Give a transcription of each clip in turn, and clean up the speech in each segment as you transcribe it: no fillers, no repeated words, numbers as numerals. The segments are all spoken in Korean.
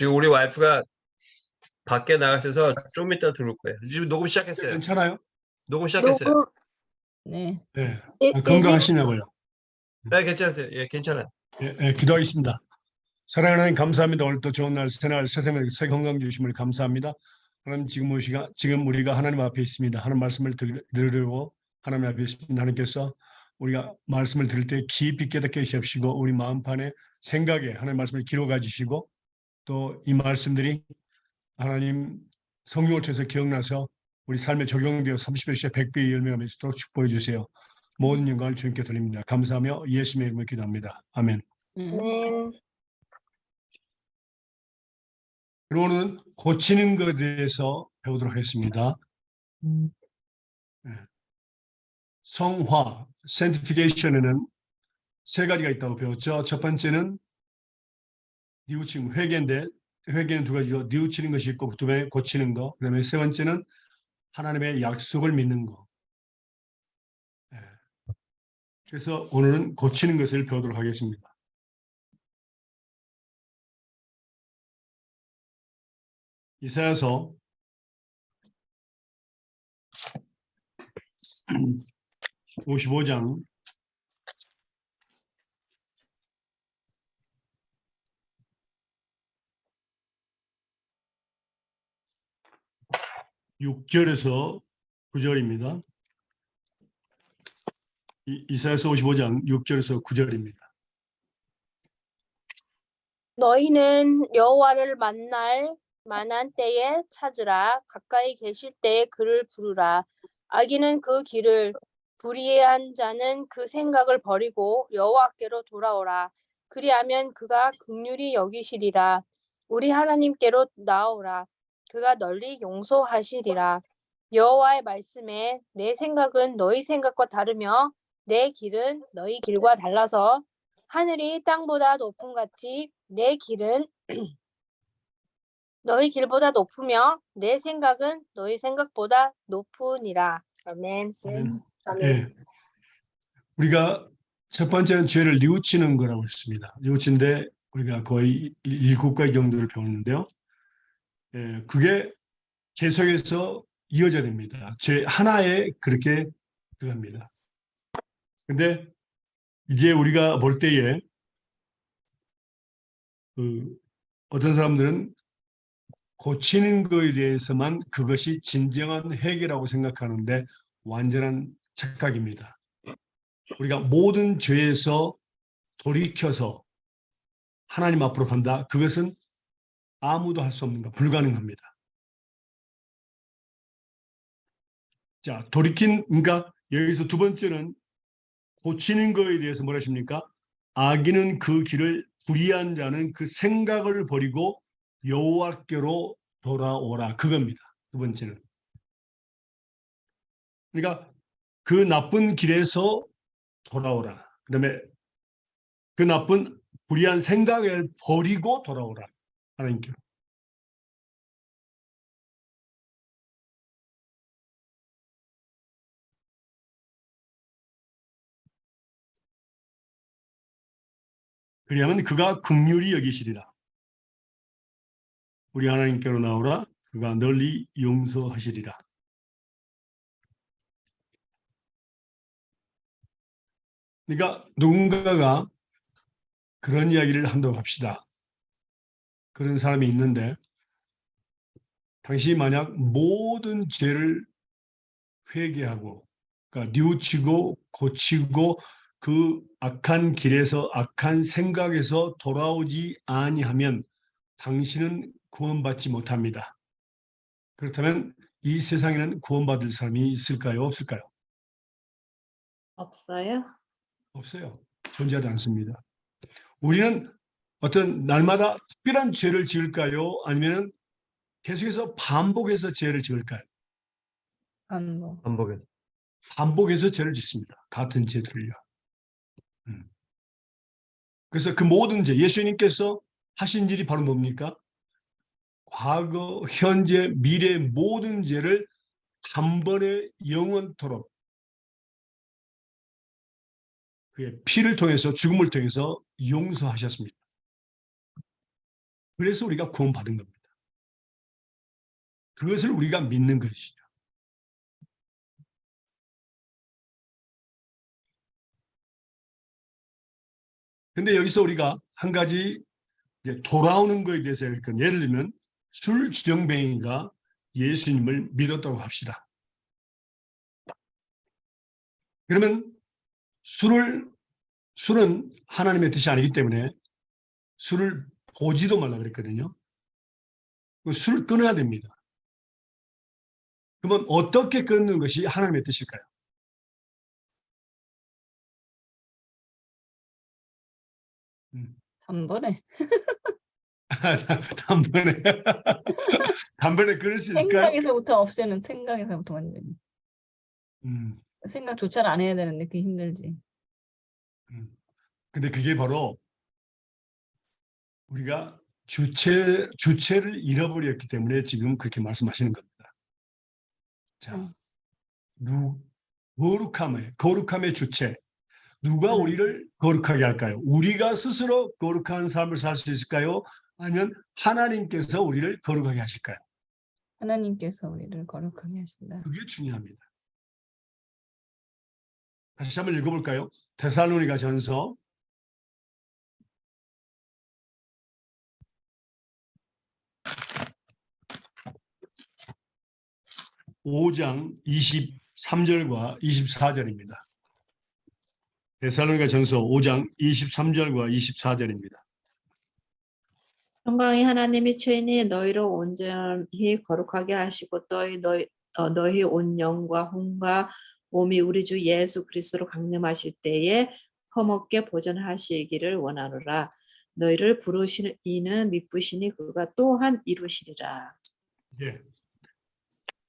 지금 우리 와이프가 밖에 나가셔서 좀 이따 들어올 거예요. 지금 녹음 시작했어요. 괜찮아요? 녹음 시작했어요. 녹음. 네. 네. 예, 건강하시냐고요? 네, 괜찮으세요. 예, 괜찮아요. 예, 기도하겠습니다. 사랑하는 하나님 감사합니다. 오늘 또 좋은 날, 새날, 새생명, 새 건강 주심을 감사합니다. 하나님 지금 우리가 하나님 앞에 있습니다. 하나님 말씀을 들으려고 하나님 앞에 있습니다. 하나님께서 우리가 말씀을 들을 때 깊이 깨닫게 하시옵시고 우리 마음판에 생각에 하나님 말씀을 기록해 주시고 또 이 말씀들이 하나님 성령을 통해서 기억나서 우리 삶에 적용되어 30배, 100배의 열매가 맺도록 축복해 주세요. 모든 영광을 주님께 드립니다. 감사하며 예수님의 이름으로 기도합니다. 아멘. 네. 그리고 오늘은 고치는 것에 대해서 배우도록 하겠습니다. 성화, sanctification에는 세 가지가 있다고 배웠죠. 첫 번째는 뉘우치는 회개인데 회개는 두 가지죠. 뉘우치는 것이 있고 두 번째 고치는 거. 그다음에 세 번째는 하나님의 약속을 믿는 거. 그래서 오늘은 고치는 것을 배우도록 하겠습니다. 이사야서 55장 6절에서 9절입니다. 이사야서 55장 6절에서 9절입니다. 너희는 여호와를 만날 만한 때에 찾으라. 가까이 계실 때에 그를 부르라. 악인은 그 길을, 불의한 자는 그 생각을 버리고 여호와께로 돌아오라. 그리하면 그가 긍휼히 여기시리라. 우리 하나님께로 나오라. 그가 널리 용서하시리라. 여호와의 말씀에 내 생각은 너희 생각과 다르며 내 길은 너희 길과 달라서 하늘이 땅보다 높음 같이 내 길은 너희 길보다 높으며 내 생각은 너희 생각보다 높으니라. 아멘. 예. 우리가 첫 번째는 죄를 뉘우치는 거라고 했습니다. 뉘우치는데 우리가 거의 7가지 정도를 배웠는데요. 예, 그게 계속해서 이어져야 됩니다. 죄 하나에 그렇게 들어갑니다. 근데 이제 우리가 볼 때에 어떤 사람들은 고치는 것에 대해서만 그것이 진정한 회개라고 생각하는데 완전한 착각입니다. 우리가 모든 죄에서 돌이켜서 하나님 앞으로 간다. 그것은 아무도 할 수 없는 것, 불가능합니다. 자, 그러니까 여기서 두 번째는 고치는 것에 대해서 뭐라 하십니까? 악인은 그 길을, 불의한 자는 그 생각을 버리고 여호와께로 돌아오라. 그겁니다. 두 번째는. 그러니까 그 나쁜 길에서 돌아오라. 그다음에 그 나쁜 불의한 생각을 버리고 돌아오라. 하나님께로. 그리하면 그가 긍휼히 여기시리라. 우리 하나님께로 나오라. 그가 널리 용서하시리라. 그러니까 누군가가 그런 이야기를 한다고 합시다. 그런 사람이 있는데 당신이 만약 모든 죄를 회개하고 그러니까 뉘우치고 고치고 그 악한 길에서 악한 생각에서 돌아오지 아니하면 당신은 구원받지 못합니다. 그렇다면 이 세상에는 구원받을 사람이 있을까요? 없을까요? 없어요? 없어요. 존재하지 않습니다. 우리는 어떤 날마다 특별한 죄를 지을까요? 아니면 계속해서 반복해서 죄를 지을까요? 반복해서 죄를 짓습니다. 같은 죄들을요. 그래서 그 모든 죄, 예수님께서 하신 일이 바로 뭡니까? 과거, 현재, 미래 모든 죄를 단번에 영원토록 그의 피를 통해서 죽음을 통해서 용서하셨습니다. 그래서 우리가 구원받은 겁니다. 그것을 우리가 믿는 것이죠. 근데 여기서 우리가 한 가지 이제 돌아오는 거에 대해서 예를 들면 술 주정뱅이가 예수님을 믿었다고 합시다. 그러면 술은 하나님의 뜻이 아니기 때문에 술을 보지도 말라 그랬거든요. 술을 끊어야 됩니다. 그러면 어떻게 끊는 것이 하나님의 뜻일까요? 단번에 단번에 단번에 끊을 수 있을까요? 생각에서부터 완전히 음, 생각조차 안 해야 되는데 그게 힘들지. 근데 그게 바로 우리가 주체를 잃어버렸기 때문에 지금 그렇게 말씀하시는 겁니다. 자, 거룩함의 주체. 누가 우리를 거룩하게 할까요? 우리가 스스로 거룩한 삶을 살 수 있을까요? 아니면 하나님께서 우리를 거룩하게 하실까요? 하나님께서 우리를 거룩하게 하신다. 그게 중요합니다. 다시 한번 읽어볼까요? 데살로니가 전서 5장 23절과 24절입니다. 데살로니가 전서 5장 23절과 24절입니다. 평강의 하나님이 친히 너희를 온전히 거룩하게 하시고 너희 온 영과 혼과 몸이 우리 주 예수 그리스도로 강림하실 때에 험없게 보존하시기를 원하노라. 너희를 부르시는 이는 미쁘시니 그가 또한 이루시리라. 예.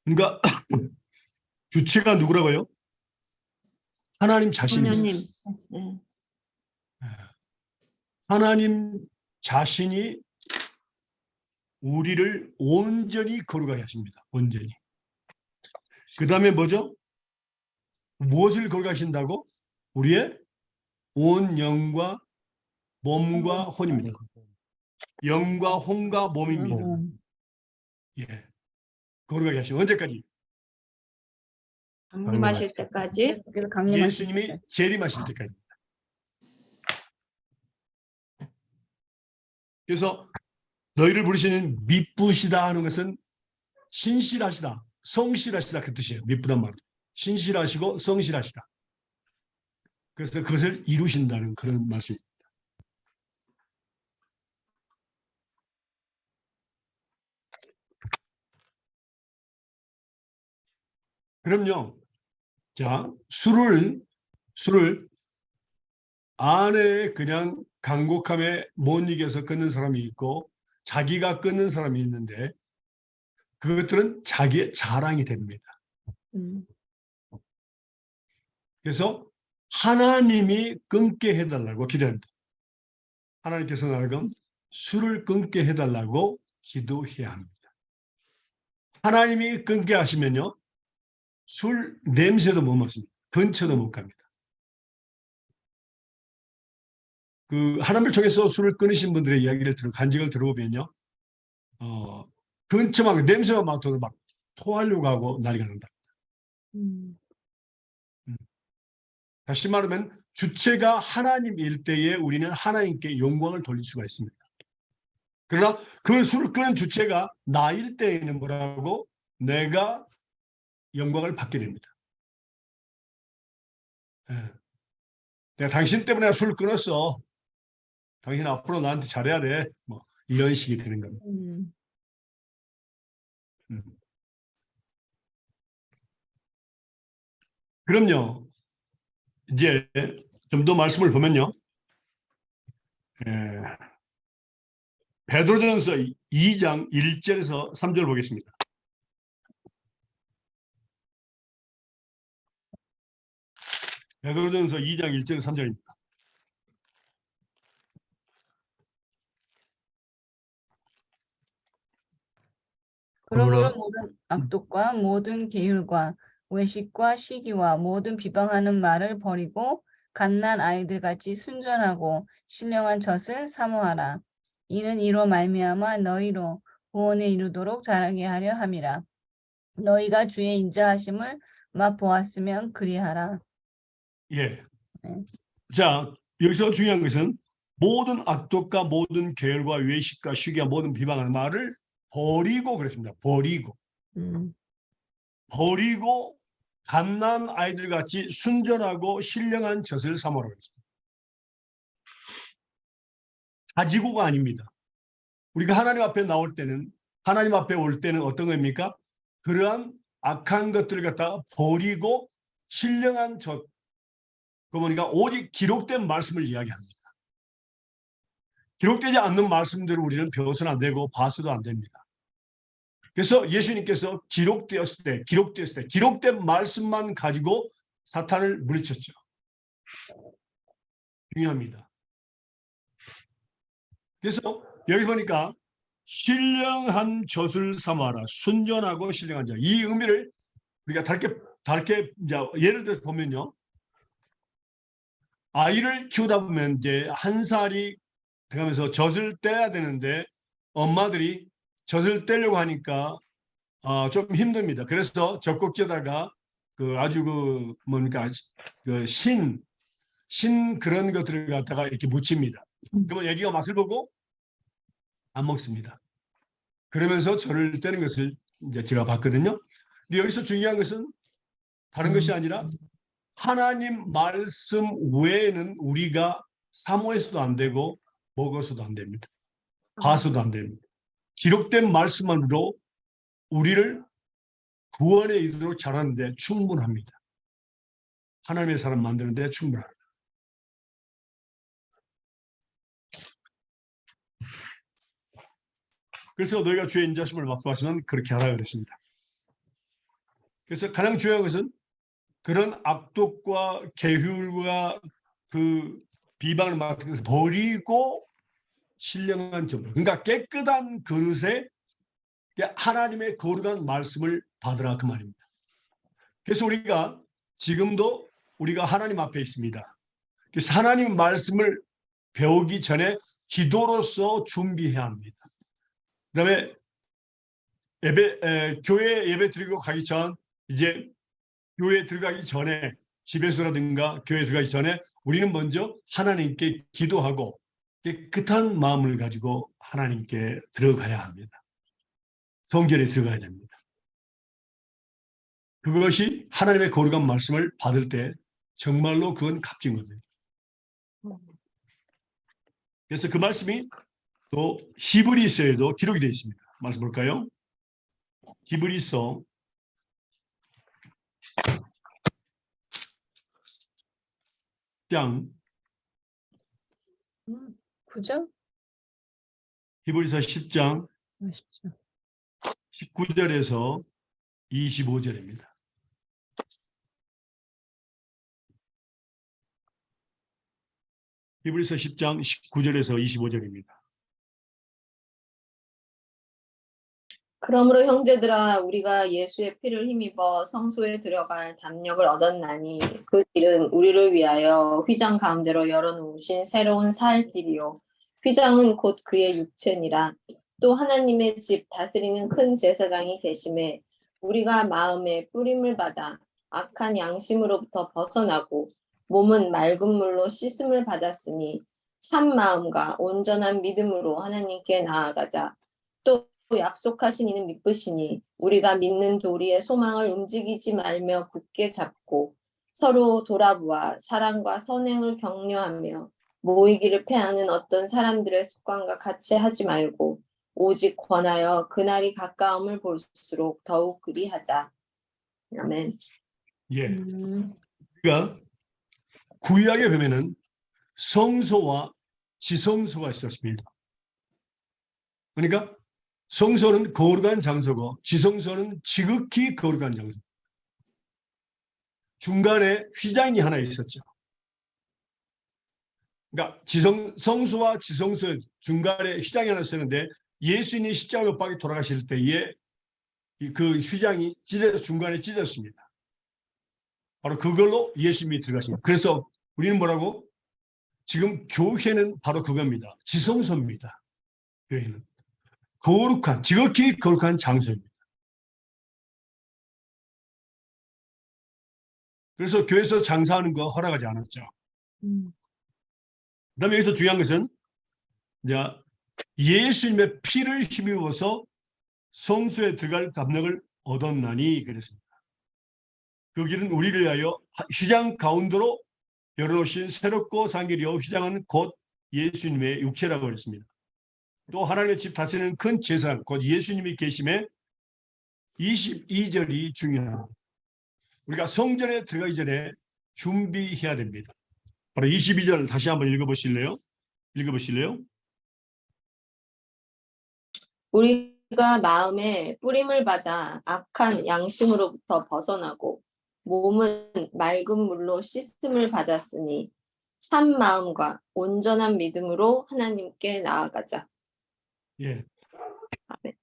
그러니까 주체가 누구라고요? 하나님 자신입니다. 성령님. 네. 하나님 자신이 우리를 온전히 거룩하게 하십니다. 온전히. 그 다음에 뭐죠? 무엇을 거룩하신다고? 우리의 온 영과 몸과 혼입니다. 영과 혼과 몸입니다. 예. 거룩하게 하시고 언제까지? 강림하실 때까지. 그래서 강림하실 예수님이 때. 재림하실 때까지. 그래서 너희를 부르시는 미쁘시다 하는 것은 신실하시다, 성실하시다 그 뜻이에요. 미쁘단 말은. 신실하시고 성실하시다. 그래서 그것을 이루신다는 그런 말씀입니다. 그럼요. 자, 술을 안에 그냥 간곡함에 못 이겨서 끊는 사람이 있고 자기가 끊는 사람이 있는데 그것들은 자기의 자랑이 됩니다. 그래서 하나님이 끊게 해달라고 기도합니다. 하나님께서 나를 술을 끊게 해달라고 기도해야 합니다. 하나님이 끊게 하시면요. 술 냄새도 못 맡습니다. 근처도 못 갑니다. 그 하나님을 통해서 술을 끊으신 분들의 이야기를 간증을 들어보면요. 근처만 냄새만 맡아도 막 토하려고 하고 난리가 난다. 다시 말하면 주체가 하나님일 때에 우리는 하나님께 영광을 돌릴 수가 있습니다. 그러나 그 술을 끄는 주체가 나일 때에는 뭐라고? 내가 영광을 받게 됩니다. 내가 당신 때문에 술을 끊었어. 당신 앞으로 나한테 잘해야 돼. 뭐 이런 식이 되는 겁니다. 그럼요. 이제 좀 더 말씀을 보면요. 베드로전서 2장 1절에서 3절 보겠습니다. 베드로전서 2장 1절에서 3절입니다. 그러므로 모든 악독과 모든 계율과 외식과 시기와 모든 비방하는 말을 버리고 갓난 아이들같이 순전하고 신령한 젖을 사모하라. 이는 이로 말미암아 너희로 구원에 이르도록 자라게 하려 함이라. 너희가 주의 인자하심을 맛보았으면 그리하라. 예. 네. 자, 여기서 중요한 것은 모든 악독과 모든 계열과 외식과 시기와 모든 비방하는 말을 버리고 그랬습니다. 버리고 갓난 아이들 같이 순전하고 신령한 젖을 삼으라 그랬습니다. 가지고가 아닙니다. 우리가 하나님 앞에 나올 때는, 하나님 앞에 올 때는 어떤 겁니까? 그러한 악한 것들을 갖다가 버리고 신령한 젖, 그러니까 오직 기록된 말씀을 이야기합니다. 기록되지 않는 말씀들을 우리는 배워서는 안 되고 봐서도 안 됩니다. 그래서 예수님께서 기록되었을 때 기록된 말씀만 가지고 사탄을 물리쳤죠. 중요합니다. 그래서 여기 보니까 신령한 젖을 삼아라. 순전하고 신령한 젖. 이 의미를 우리가 다르게 이제 예를 들어서 보면요. 아이를 키우다 보면 이제 한 살이 돼가면서 젖을 떼야 되는데 엄마들이 젖을 떼려고 하니까 좀 힘듭니다. 그래서 젖꼭지에다가 그 아주 그 뭡니까 그 신 그런 것들을 갖다가 이렇게 묻힙니다. 그러면 애기가 맛을 보고 안 먹습니다. 그러면서 젖을 떼는 것을 이제 제가 봤거든요. 근데 여기서 중요한 것은 다른 것이 아니라 하나님 말씀 외에는 우리가 사모해서도 안 되고 먹어서도 안 됩니다. 봐서도 안 됩니다. 기록된 말씀만으로 우리를 구원에 이르도록 자라는데 충분합니다. 하나님의 사람 만드는 데 충분합니다. 그래서 너희가 주의 인자심을 맛보았으면 그렇게 하라 그랬습니다. 그래서 가장 중요한 것은 그런 악독과 계율과 그 비방을 맡은 것을 버리고 신령한 점, 그러니까 깨끗한 그릇에 하나님의 거룩한 말씀을 받으라 그 말입니다. 그래서 우리가 지금도 우리가 하나님 앞에 있습니다. 그래서 하나님 말씀을 배우기 전에 기도로서 준비해야 합니다. 그다음에 교회 예배 드리고 가기 전 이제 교회 들어가기 전에 집에서라든가 교회 들어가기 전에 우리는 먼저 하나님께 기도하고 깨끗한 마음을 가지고 하나님께 들어가야 합니다. 성전에 들어가야 됩니다. 그것이 하나님의 거룩한 말씀을 받을 때 정말로 그건 값진 겁니다. 그래서 그 말씀이 또 히브리서에도 기록이 되어 있습니다. 말씀 볼까요? 히브리서 10장 9장? 히브리서 10장 10장. 19절에서 25절입니다. 히브리서 10장 19절에서 25절입니다. 그러므로 형제들아 우리가 예수의 피를 힘입어 성소에 들어갈 담력을 얻었나니 그 길은 우리를 위하여 휘장 가운데로 열어놓으신 새로운 살 길이요 휘장은 곧 그의 육체니라. 또 하나님의 집 다스리는 큰 제사장이 계심에 우리가 마음에 뿌림을 받아 악한 양심으로부터 벗어나고 몸은 맑은 물로 씻음을 받았으니 참 마음과 온전한 믿음으로 하나님께 나아가자. 또 약속하신 이는 미쁘시니 우리가 믿는 도리의 소망을 움직이지 말며 굳게 잡고 서로 돌아보아 사랑과 선행을 격려하며 모이기를 패하는 어떤 사람들의 습관과 같이 하지 말고 오직 권하여 그날이 가까움을 볼수록 더욱 그리하자. 아멘. 예. 우리가 구약에 보면은 성소와 지성소가 있었습니다. 그러니까 성소는 거룩한 장소고 지성소는 지극히 거룩한 장소. 중간에 휘장이 하나 있었죠. 그러니까 성소와 지성소 중간에 휘장이 하나 있었는데 예수님이 십자가 못 박에 돌아가실 때에 그 휘장이 중간에 찢어졌습니다. 바로 그걸로 예수님이 들어가십니다. 그래서 우리는 뭐라고? 지금 교회는 바로 그겁니다. 지성소입니다. 교회는 거룩한, 지극히 거룩한 장소입니다. 그래서 교회에서 장사하는 거 허락하지 않았죠. 그다음에 여기서 중요한 것은 이제 예수님의 피를 힘입어서 성소에 들어갈 담력을 얻었나니 그랬습니다. 그 길은 우리를 위하여 휘장 가운데로 열어놓으신 새롭고 산 길이요 휘장은 곧 예수님의 육체라고 그랬습니다. 또 하나님의 집 다스리는 큰 제사장 곧 예수님이 계심에 22절이 중요합니다. 우리가 성전에 들어가기 전에 준비해야 됩니다. 바로 22절 다시 한번 읽어보실래요? 우리가 마음에 뿌림을 받아 악한 양심으로부터 벗어나고 몸은 맑은 물로 씻음을 받았으니 참 마음과 온전한 믿음으로 하나님께 나아가자. 예. 아멘.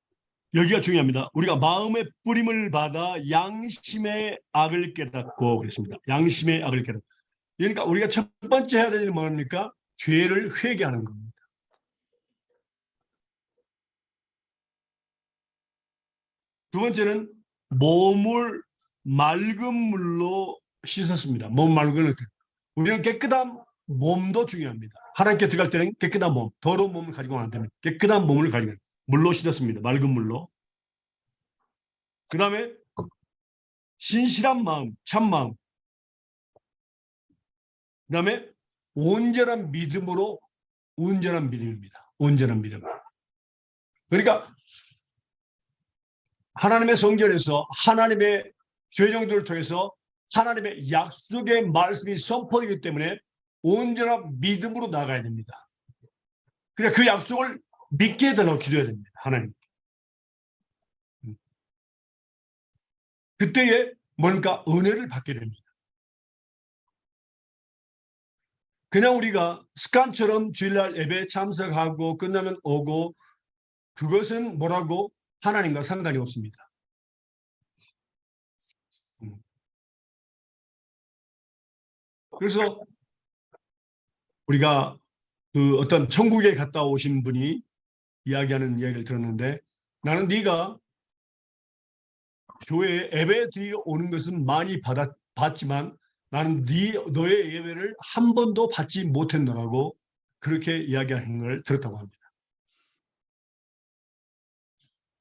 여기가 중요합니다. 우리가 마음의 뿌림을 받아 양심의 악을 깨닫고 그랬습니다. 양심의 악을 깨닫고. 그러니까 우리가 첫 번째 해야 될 일은 뭡니까? 죄를 회개하는 겁니다. 두 번째는 몸을 맑은 물로 씻었습니다. 몸 맑은 우리는 깨끗한 몸도 중요합니다. 하나님께 들어갈 때는 깨끗한 몸, 더러운 몸을 가지고는 안 됩니다. 깨끗한 몸을 가지고 물로 씻었습니다. 맑은 물로. 그 다음에 신실한 마음, 참 마음. 그 다음에 온전한 믿음으로 온전한 믿음입니다. 온전한 믿음. 그러니까 하나님의 성전에서 하나님의 죄정들을 통해서 하나님의 약속의 말씀이 선포되기 때문에 온전한 믿음으로 나가야 됩니다. 그러니까 그 약속을 믿게 해달라고 기도해야 됩니다. 하나님. 그때에 뭔가 은혜를 받게 됩니다. 그냥 우리가 습관처럼 주일날 예배에 참석하고 끝나면 오고 그것은 뭐라고 하나님과 상관이 없습니다. 그래서 우리가 그 어떤 천국에 갔다 오신 분이 이야기하는 이야기를 들었는데 나는 네가 교회에 예배 드리러 오는 것은 많이 받지만 나는 너의 예배를 한 번도 받지 못했노라고 그렇게 이야기하는 걸 들었다고 합니다.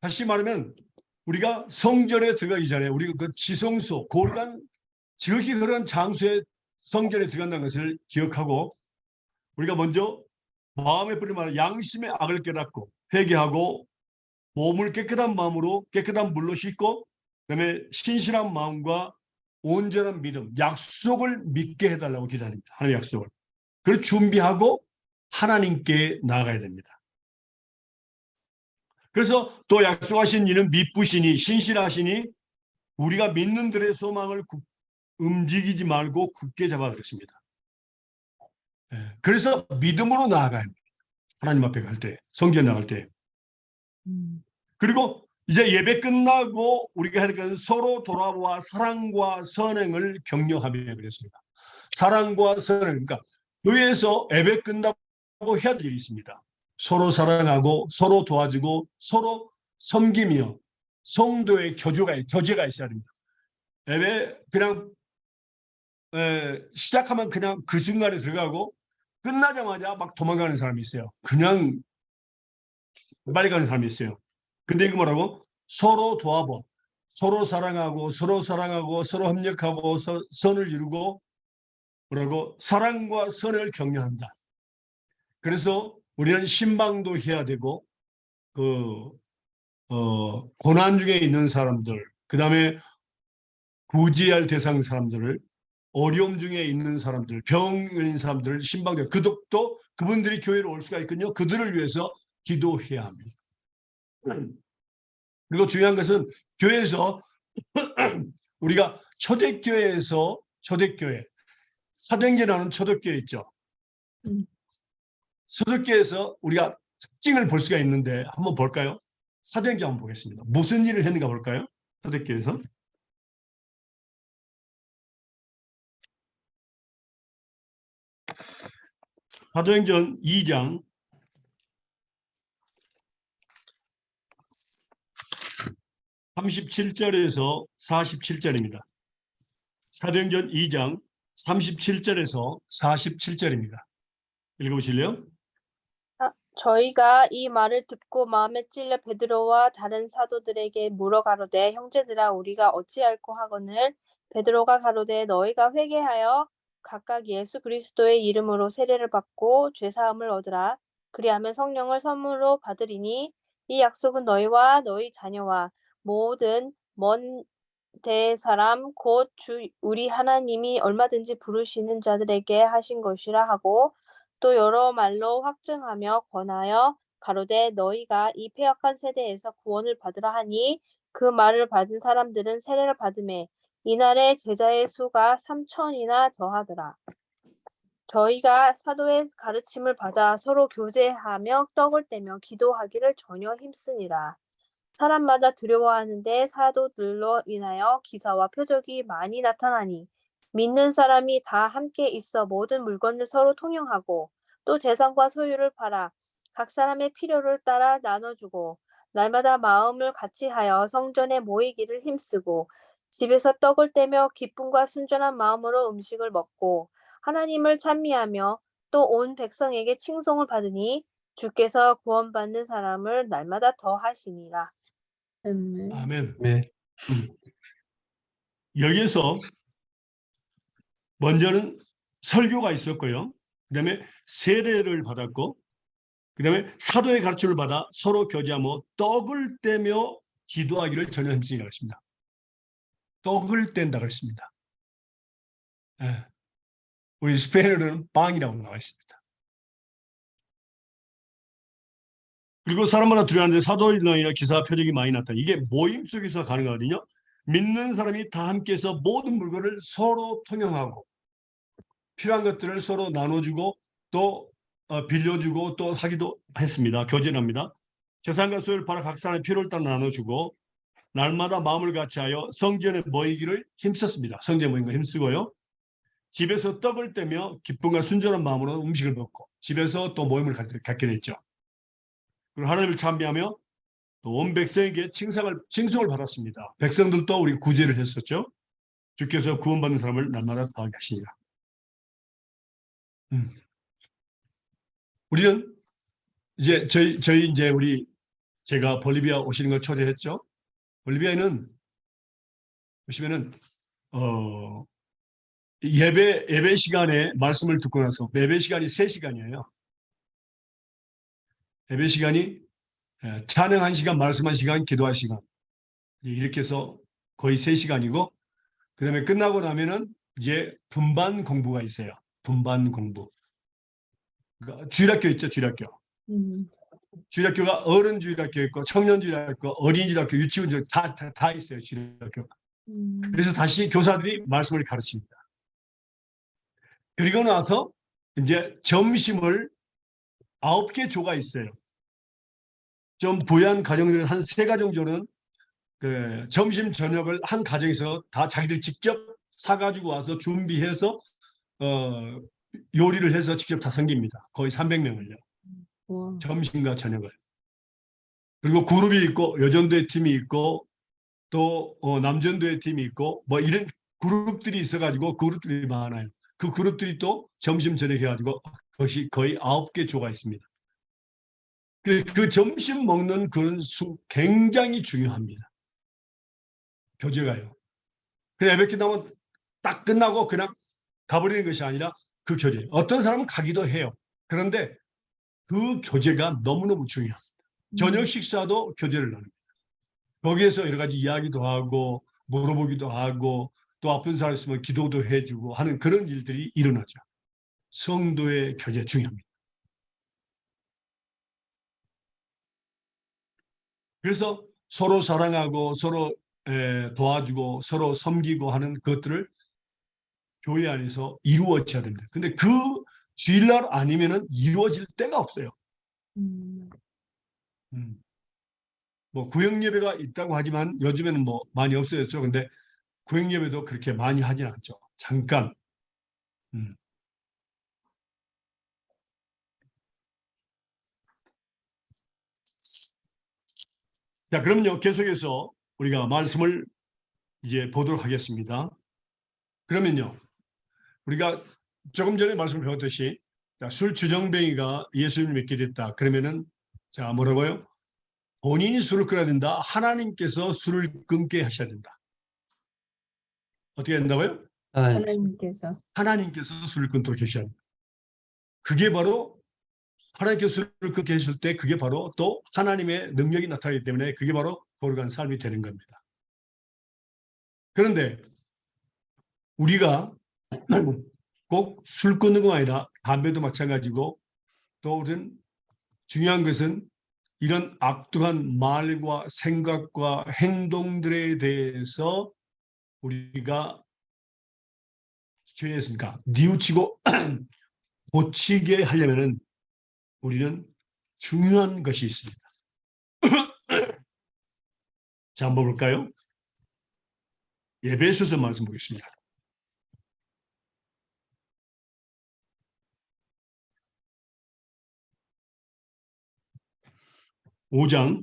다시 말하면 우리가 성전에 들어가기 전에 우리가 그 지성소, 거룩한 지극히 그런 장소에 성전에 들어간다는 것을 기억하고 우리가 먼저 마음에 뿌리면 양심의 악을 깨닫고 회개하고 몸을 깨끗한 마음으로 깨끗한 물로 씻고 그다음에 신실한 마음과 온전한 믿음, 약속을 믿게 해달라고 기도합니다. 하나님의 약속을. 그걸 준비하고 하나님께 나아가야 됩니다. 그래서 또 약속하신 이는 미쁘시니 신실하시니 우리가 믿는 들의 소망을 움직이지 말고 굳게 잡아 그랬습니다. 그래서 믿음으로 나아가야 합니다. 하나님 앞에 갈 때, 성전 나갈 때. 그리고 이제 예배 끝나고 우리가 해야 될 것은 서로 돌아와 사랑과 선행을 격려하며 그랬습니다. 사랑과 선행, 그러니까 교회에서 예배 끝나고 해야 될 일이 있습니다. 서로 사랑하고 서로 도와주고 서로 섬기며 성도의 교제가 있어야 됩니다. 예배 그냥 시작하면 그냥 그 순간에 들어가고 끝나자마자 막 도망가는 사람이 있어요. 그냥 빨리 가는 사람이 있어요. 근데 이거 뭐라고? 서로 도와보, 서로 사랑하고 서로 협력하고 선을 이루고 뭐라고? 사랑과 선을 격려한다. 그래서 우리는 신방도 해야 되고 고난 중에 있는 사람들, 그 다음에 구제할 대상 사람들을 어려움 중에 있는 사람들, 병 걸린 사람들을 신방도 그것도 그분들이 교회로 올 수가 있거든요. 그들을 위해서 기도해야 합니다. 그리고 중요한 것은 교회에서 우리가 초대교회에서 초대교회 사도행전하는 초대교회 있죠. 초대교회에서 우리가 특징을 볼 수가 있는데 한번 볼까요? 사도행전 한번 보겠습니다. 무슨 일을 했는가 볼까요? 초대교회에서. 사도행전 2장 37절에서 47절입니다. 사도행전 2장 37절에서 47절입니다. 읽어보실래요? 저희가 이 말을 듣고 마음에 찔려 베드로와 다른 사도들에게 물어 가로되 형제들아 우리가 어찌할꼬 하거늘 베드로가 가로되 너희가 회개하여 각각 예수 그리스도의 이름으로 세례를 받고 죄 사함을 얻으라. 그리하면 성령을 선물로 받으리니 이 약속은 너희와 너희 자녀와 모든 먼 대 사람 곧 주 우리 하나님이 얼마든지 부르시는 자들에게 하신 것이라 하고 또 여러 말로 확증하며 권하여 가로되 너희가 이 패역한 세대에서 구원을 받으라 하니 그 말을 받은 사람들은 세례를 받음에 이날에 제자의 수가 3,000이나 더하더라. 저희가 사도의 가르침을 받아 서로 교제하며 떡을 떼며 기도하기를 전혀 힘쓰니라. 사람마다 두려워하는데 사도들로 인하여 기사와 표적이 많이 나타나니 믿는 사람이 다 함께 있어 모든 물건을 서로 통용하고 또 재산과 소유를 팔아 각 사람의 필요를 따라 나눠주고 날마다 마음을 같이하여 성전에 모이기를 힘쓰고 집에서 떡을 떼며 기쁨과 순전한 마음으로 음식을 먹고 하나님을 찬미하며 또 온 백성에게 칭송을 받으니 주께서 구원받는 사람을 날마다 더 하시니라. 아멘. 네. 여기에서 먼저는 설교가 있었고요. 그다음에 세례를 받았고 그다음에 사도의 가르침을 받아 서로 교제하며 떡을 떼며 기도하기를 전혀 힘쓰니라 했습니다. 떡을 뗀다 그랬습니다. 예. 우리 스페인어로는 빵이라고 나와 있습니다. 그리고 사람마다 두려워하는데 사도일이나 기사 표적이 많이 나타나. 이게 모임 속에서 가능하거든요. 믿는 사람이 다 함께해서 모든 물건을 서로 통용하고 필요한 것들을 서로 나눠주고 또 빌려주고 또 하기도 했습니다. 교제합니다. 재산과 소유를 팔아 각 사람의 필요를 따라 나눠주고 날마다 마음을 같이하여 성전에 모이기를 힘썼습니다. 성전에 모이는 거 힘쓰고요. 집에서 떡을 떼며 기쁨과 순전한 마음으로 음식을 먹고 집에서 또 모임을 갖게 됐죠. 그리고 하나님을 찬미하며 또 온 백성에게 칭송을 받았습니다. 백성들도 우리 구제를 했었죠. 주께서 구원받는 사람을 날마다 더하게 하시니라. 우리는 이제 저희 이제 제가 볼리비아 오시는 걸 초대했죠. 볼리비아에는 보시면은 예배 시간에 말씀을 듣고 나서 예배 시간이 3시간이에요. 예배 시간이 찬양 1시간, 말씀 1시간, 기도 1시간 이렇게 해서 거의 3시간이고 그다음에 끝나고 나면은 이제 분반 공부가 있어요. 분반 공부. 그러니까 주일학교 있죠, 주일학교. 주일학교가 어른 주일학교 있고 청년 주일학교, 어린이 주일학교, 유치원 주일학교 다 있어요, 주일학교가. 그래서 다시 교사들이 말씀을 가르칩니다. 그리고 나서 이제 점심을 9개 조가 있어요. 좀 부유한 가정들은 한 3가정 정도는 그 점심 저녁을 한 가정에서 다 자기들 직접 사가지고 와서 준비해서 요리를 해서 직접 다 섬깁니다. 거의 300명을요. 점심과 저녁을. 그리고 그룹이 있고 여전도의 팀이 있고 또 남전도의 팀이 있고 뭐 이런 그룹들이 있어가지고 그룹들이 많아요. 그 그룹들이 또 점심 저녁 해가지고 그것이 거의 9개 조가 있습니다. 그 점심 먹는 그런 굉장히 중요합니다. 교제가요. 그냥 예배 끝나면 딱 끝나고 그냥 가버리는 것이 아니라 그 교제. 어떤 사람은 가기도 해요. 그런데 그 교제가 너무너무 중요합니다. 저녁 식사도 교제를 나눕니다. 거기에서 여러 가지 이야기도 하고 물어보기도 하고 또 아픈 사람 있으면 기도도 해주고 하는 그런 일들이 일어나죠. 성도의 교제 중요합니다. 그래서 서로 사랑하고 서로 도와주고 서로 섬기고 하는 것들을 교회 안에서 이루어져야 됩니다. 근데 그 주일날 아니면은 이루어질 때가 없어요. 뭐 구역 예배가 있다고 하지만 요즘에는 뭐 많이 없어졌죠. 근데 구역 예배도 그렇게 많이 하진 않죠. 잠깐. 자, 그럼요. 계속해서 우리가 말씀을 이제 보도록 하겠습니다. 그러면요, 우리가 조금 전에 말씀을 배웠듯이 술 주정뱅이가 예수님을 믿게 됐다. 그러면은 자 뭐라고요? 본인이 술을 끊어야 된다. 하나님께서 술을 끊게 하셔야 된다. 어떻게 된다고요? 하나님께서 하나님께서 술을 끊도록 하셔야 된다. 그게 바로 하나님께서 술을 끊게 하실 때 그게 바로 또 하나님의 능력이 나타나기 때문에 그게 바로 거룩한 삶이 되는 겁니다. 그런데 우리가 꼭 술 끊는 것만 아니라 담배도 마찬가지고 또 우리는 중요한 것은 이런 악독한 말과 생각과 행동들에 대해서 우리가 죄했으니까 뉘우치고 고치게 하려면은 우리는 중요한 것이 있습니다. 자, 한번 볼까요? 에베소서 말씀 보겠습니다. 오장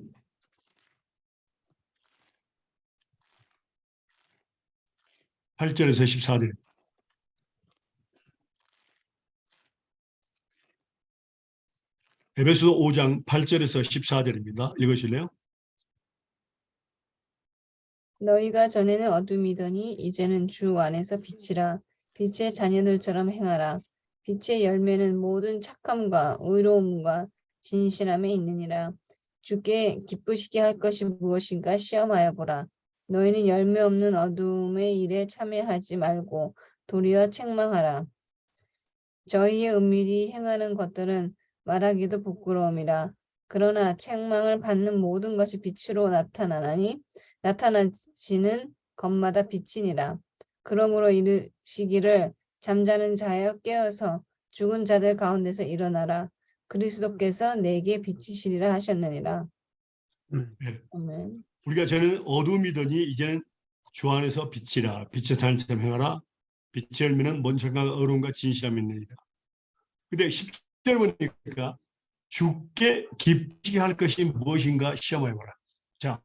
8절에서 14절. 에베소서 5장 8절에서 14절입니다. 읽으실래요? 너희가 전에는 어둠이더니 이제는 주 안에서 빛이라. 빛의 자녀들처럼 행하라. 빛의 열매는 모든 착함과 의로움과 진실함에 있느니라. 주께 기쁘시게 할 것이 무엇인가 시험하여 보라. 너희는 열매 없는 어둠의 일에 참여하지 말고 도리어 책망하라. 저희의 은밀히 행하는 것들은 말하기도 부끄러움이라. 그러나 책망을 받는 모든 것이 빛으로 나타나지는 것마다 빛이니라. 그러므로 이르시기를 잠자는 자여 깨어서 죽은 자들 가운데서 일어나라. 그리스도께서 내게 빛이시리라 하셨느니라. 네. 아멘. 우리가 전에는 어둠이더니 이제는 주 안에서 빛이라. 빛의 자녀처럼 행하라. 빛의 열매는 뭔 착함과 의로움과 진실함이 있느니라. 근데 10절 보니까 주께 기쁘시게 할 것이 무엇인가 시험해보라. 자,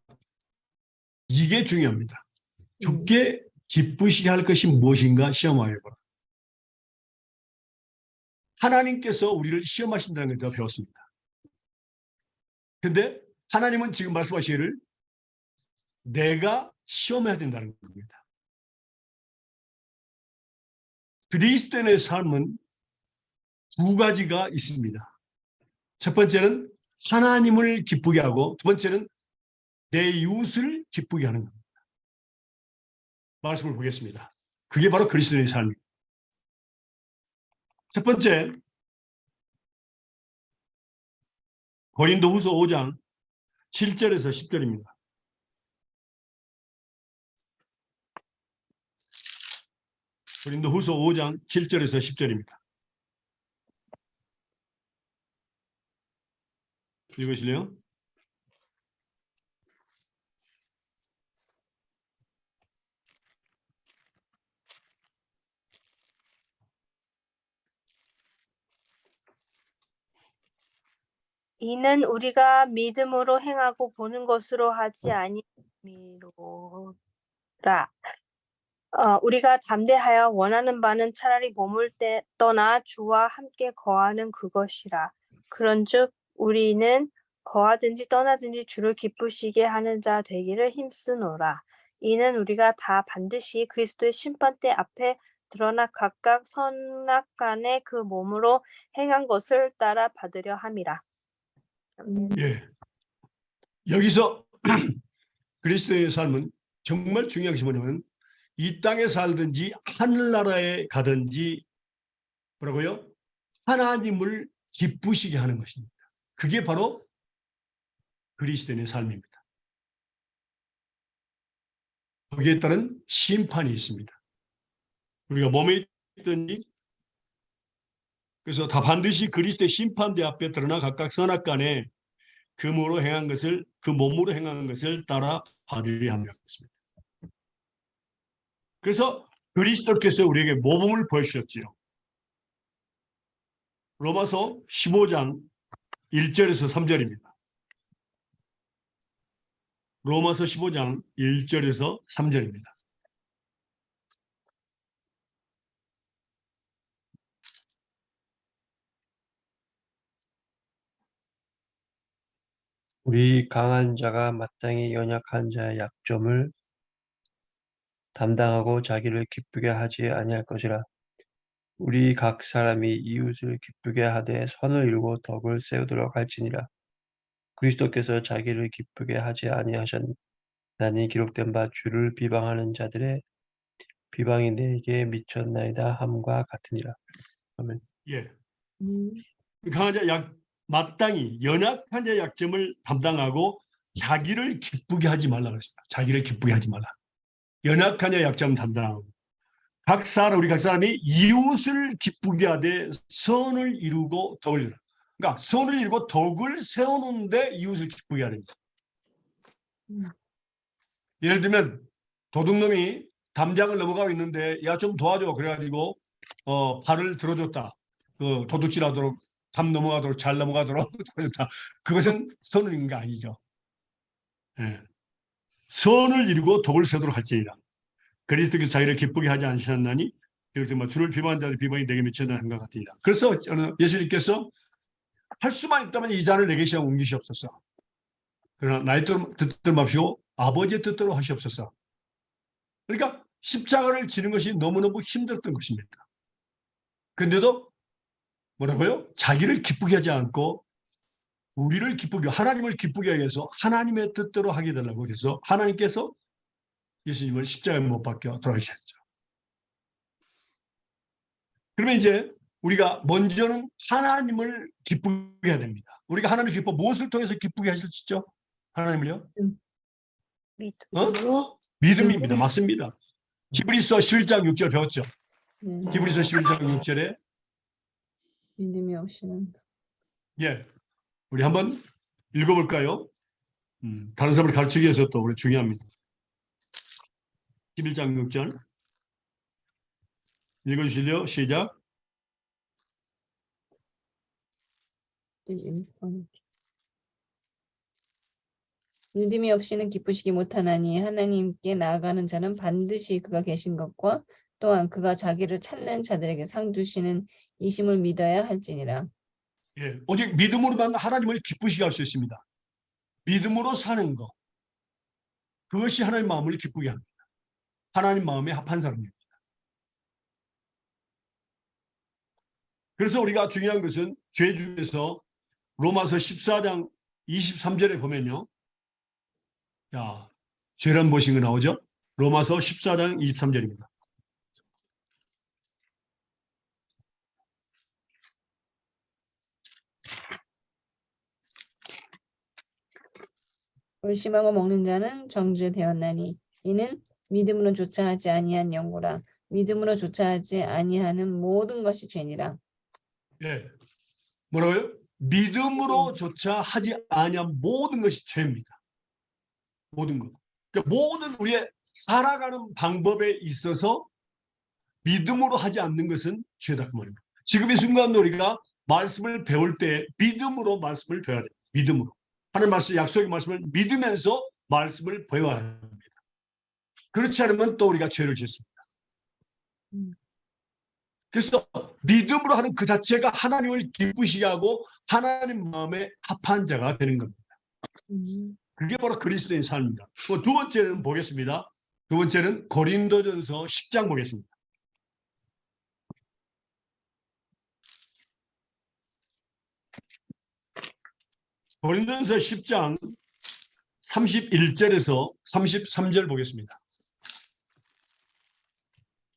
이게 중요합니다. 주께 기쁘시게 할 것이 무엇인가 시험해보라. 하나님께서 우리를 시험하신다는 걸 배웠습니다. 근데 하나님은 지금 말씀하시기를 내가 시험해야 된다는 겁니다. 그리스도인의 삶은 두 가지가 있습니다. 첫 번째는 하나님을 기쁘게 하고 두 번째는 내 이웃을 기쁘게 하는 겁니다. 말씀을 보겠습니다. 그게 바로 그리스도인의 삶입니다. 첫 번째, 고린도후서 5장 7절에서 10절입니다. 고린도후서 5장 7절에서 10절입니다. 읽으실래요? 이는 우리가 믿음으로 행하고 보는 것으로 하지 아니함이로라. 우리가 담대하여 원하는 바는 차라리 몸을 떠나 주와 함께 거하는 그것이라. 그런즉 우리는 거하든지 떠나든지 주를 기쁘시게 하는 자 되기를 힘쓰노라. 이는 우리가 다 반드시 그리스도의 심판대 앞에 드러나 각각 선악간에 그 몸으로 행한 것을 따라 받으려 함이라. 예. 여기서 그리스도의 삶은 정말 중요한 것이 뭐냐면 이 땅에 살든지 하늘나라에 가든지 뭐라고요? 하나님을 기쁘시게 하는 것입니다. 그게 바로 그리스도인의 삶입니다. 거기에 따른 심판이 있습니다. 우리가 몸에 있든지 그래서 다 반드시 그리스도의 심판대 앞에 드러나 각각 선악간에 그 몸으로 행한 것을 따라 받으려 합니다. 그래서 그리스도께서 우리에게 모범을 보여주셨지요. 로마서 15장 1절에서 3절입니다. 로마서 15장 1절에서 3절입니다. 우리 강한 자가 마땅히 연약한 자의 약점을 담당하고 자기를 기쁘게 하지 아니할 것이라. 우리 각 사람이 이웃을 기쁘게 하되 선을 이루고 덕을 세우도록 할지니라. 그리스도께서 자기를 기쁘게 하지 아니하셨나니 기록된 바 주를 비방하는 자들의 비방이 내게 미쳤나이다 함과 같으니라. 아멘. 예. 음. 강한 자 마땅히 연약한 자의 약점을 담당하고 자기를 기쁘게 하지 말라 그랬습니다. 자기를 기쁘게 하지 말라. 연약한 자의 약점 담당하고 우리 각 사람이 이웃을 기쁘게 하되 선을 이루고 덕을 이루라. 그러니까 선을 이루고 덕을 세우는데 이웃을 기쁘게 하는 거예요. 예를 들면 도둑놈이 담장을 넘어가고 있는데 야 좀 도와줘 그래가지고 발을 들어줬다. 그 도둑질하도록 담 넘어가도록 잘 넘어가도록 도와줬다. 그것은 선을 이룬 게 아니죠. 예. 선을 이루고 덕을 세우도록 할지니라. 그리스도께서 자기를 기쁘게 하지 않으셨나니 이렇게 주를 비방한 자들 비방이 내게 미쳤나 한것 같으니라. 그래서 예수님께서 할 수만 있다면 이 잔을 내게 시험 옮기시옵소서. 그러나 나의 뜻대로 마시고 아버지의 뜻대로 하시옵소서. 그러니까 십자가를 지는 것이 너무너무 힘들었던 것입니다. 그런데도 뭐라고요? 자기를 기쁘게 하지 않고 우리를 기쁘게, 하나님을 기쁘게 하기 위해서 하나님의 뜻대로 하게 되려고 해서 하나님께서 예수님을 십자가에 못 박혀 돌아가셨죠. 그러면 이제 우리가 먼저는 하나님을 기쁘게 해야 됩니다. 우리가 하나님을 무엇을 통해서 기쁘게 하실 수 있죠? 하나님을요? 믿음으로 믿음입니다. 맞습니다. 히브리서 11장 6절 배웠죠? 히브리서 11장 6절에 믿음이 없이는 예, 우리 한번 읽어볼까요? 다른 사람을 가르치기 위해서 또 우리 중요합니다. 11장 6절 읽어주실래요? 시작. 믿음이 없이는 기쁘시기 못하나니 하나님께 나아가는 자는 반드시 그가 계신 것과 또한 그가 자기를 찾는 자들에게 상 주시는 이심을 믿어야 할지니라. 예, 오직 믿음으로만 하나님을 기쁘시게 할 수 있습니다. 믿음으로 사는 것, 그것이 하나님 마음을 기쁘게 합니다. 하나님 마음에 합한 사람입니다. 그래서 우리가 중요한 것은 죄 중에서 로마서 14장 23절에 보면요. 야, 죄란 무엇인가 나오죠? 로마서 14장 23절입니다. 의심하고 먹는 자는 정죄되었나니 이는 믿음으로 조차하지 아니한 영고라. 믿음으로 조차하지 아니하는 모든 것이 죄니라. 예, 뭐라고요? 믿음으로조차 하지 아니한 모든 것이 죄입니다. 모든 것. 그러니까 모든 우리의 살아가는 방법에 있어서 믿음으로 하지 않는 것은 죄다 그 말입니다. 지금 이 순간 우리가 말씀을 배울 때 믿음으로 말씀을 배워야 돼요. 믿음으로. 하나님 말씀, 약속의 말씀을 믿으면서 말씀을 배워야 합니다. 그렇지 않으면 또 우리가 죄를 짓습니다. 그래서 믿음으로 하는 그 자체가 하나님을 기쁘시게 하고 하나님 마음에 합한 자가 되는 겁니다. 그게 바로 그리스도인 삶입니다. 두 번째는 보겠습니다. 두 번째는 고린도전서 10장 보겠습니다. 고린도전서 10장 31절에서 33절 보겠습니다.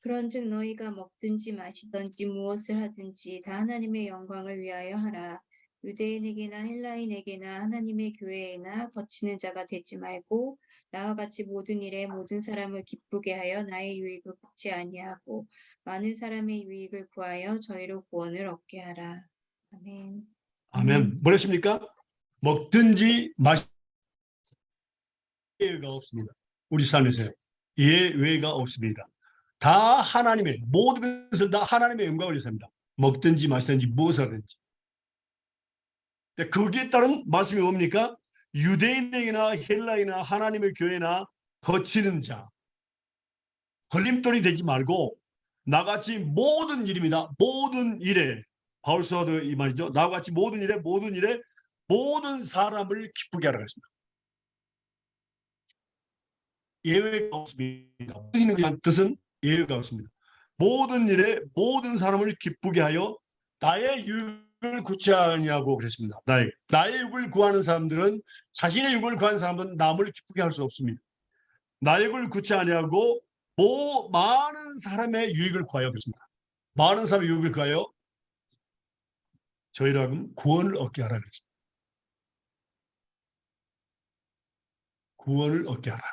그런즉 너희가 먹든지 마시든지 무엇을 하든지 다 하나님의 영광을 위하여 하라. 유대인에게나 헬라인에게나 하나님의 교회에나 거치는 자가 되지 말고 나와 같이 모든 일에 모든 사람을 기쁘게 하여 나의 유익을 굽지 아니하고 많은 사람의 유익을 구하여 저희로 구원을 얻게 하라. 아멘. 아멘. 뭐랬습니까? 먹든지 마시든지 예외가 없습니다. 우리 삶에서 예외가 없습니다. 다 하나님의 모든 것을 다 하나님의 영광을 위해서 합니다. 먹든지 마시든지 무엇을 하든지. 거기에 따른 말씀이 뭡니까? 유대인에게나 헬라이나 하나님의 교회나 거치는 자, 걸림돌이 되지 말고 나같이 모든 일입니다. 모든 일에 바울 사도 이 말이죠. 나같이 모든 일에 모든 사람을 기쁘게 하라 그랬습니다. 예외가 없습니다. 모든 뜻은 예외가 없습니다. 모든 일에 모든 사람을 기쁘게 하여 나의 유익을 구하냐고 그랬습니다. 나의 유익을 구하는 사람들은 자신의 유익을 구하는 사람은 남을 기쁘게 할 수 없습니다. 나의 유익을 구하냐고 많은 사람의 유익을 구하여 그랬습니다. 많은 사람의 유익을 구하여 저희로 하여금 구원을 얻게 하라 그랬습니다. 구원을 얻게 하라.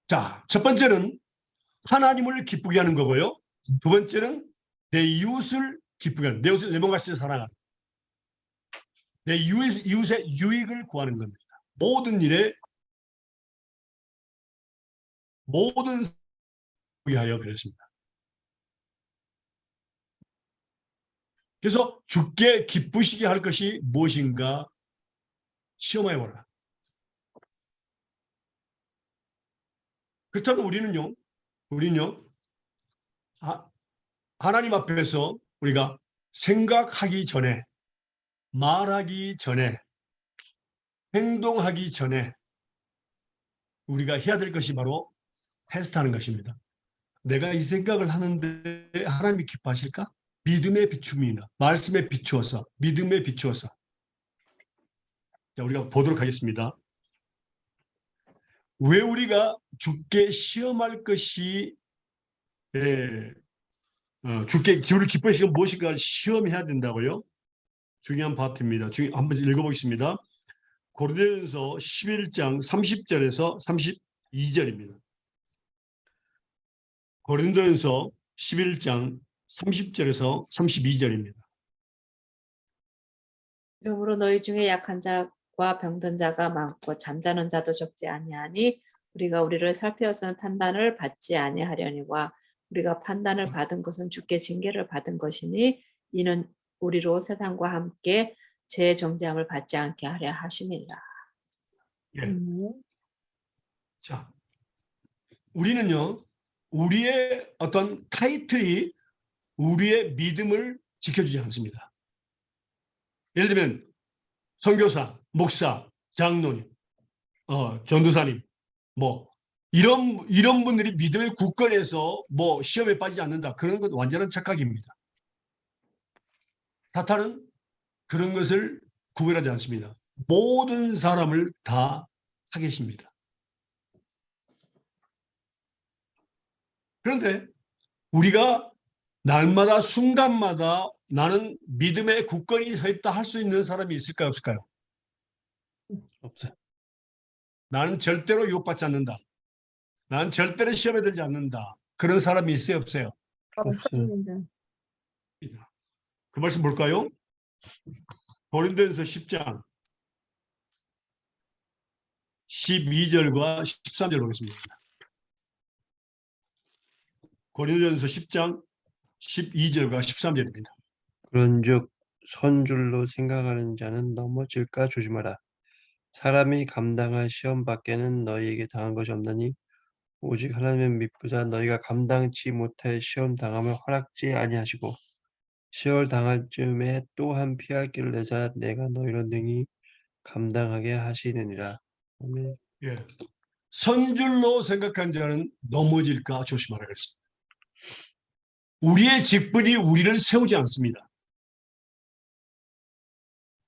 자, 첫 번째는 하나님을 기쁘게 하는 거고요. 두 번째는 내 이웃을 기쁘게 하는, 내 이웃을 내 몸같이 사랑하는, 내 이웃의 유익을 구하는 겁니다. 모든 일에 모든 위하여 그랬습니다. 그래서 주께 기쁘시게 할 것이 무엇인가 시험해 보라. 그렇다면 우리는요, 하나님 앞에서 우리가 생각하기 전에, 말하기 전에, 행동하기 전에 우리가 해야 될 것이 바로 테스트하는 것입니다. 내가 이 생각을 하는데 하나님이 기뻐하실까? 믿음의 비춤이나 말씀에 비추어서, 믿음에 비추어서. 자, 우리가 보도록 하겠습니다. 왜 우리가 주께 시험할 것이 주를 기뻐하시는 게 무엇인가 시험해야 된다고요? 중요한 파트입니다. 한번 읽어보겠습니다. 고린도전서 11장 30절에서 32절입니다. 고린도전서 11장 30절에서 32절입니다. 그러므로 너희 중에 약한 자와 병든 자가 많고 잠자는 자도 적지 아니하니 우리가 우리를 살피었으면 판단을 받지 아니하려니와 우리가 판단을 받은 것은 주께 징계를 받은 것이니 이는 우리로 세상과 함께 제 정죄함을 받지 않게 하려 하심이라. 예. 자, 우리는요, 우리의 어떤 타이틀이 우리의 믿음을 지켜주지 않습니다. 예를 들면 선교사, 목사, 장로님, 전도사님, 이런 분들이 믿음의 굳건해서 시험에 빠지지 않는다. 그런 건 완전한 착각입니다. 사탄은 그런 것을 구별하지 않습니다. 모든 사람을 다 타겟입니다. 그런데 우리가 날마다 순간마다 나는 믿음의 굳건히 서 있다 할 수 있는 사람이 있을까요, 없을까요? 없어요. 나는 절대로 유혹받지 않는다. 나는 절대로 시험에 들지 않는다. 그런 사람이 있어요, 없어요? 없습니다. 그 말씀 볼까요? 고린도전서 10장 12절과 13절 보겠습니다. 고린도전서 10장 12절과 13절입니다. 그런즉 선줄로 생각하는 자는 넘어질까 조심하라. 사람이 감당할 시험 밖에는 너희에게 당한 것이 없나니 오직 하나님의 믿부자 너희가 감당치 못할 시험 당함을 허락지 아니하시고 시험 당할 즈음에 또한 피할 길을 내사 내가 너희로 능히 감당하게 하시느니라. 아멘. 예. 선줄로 생각한 자는 넘어질까 조심하라 그랬습니다. 우리의 직분이 우리를 세우지 않습니다.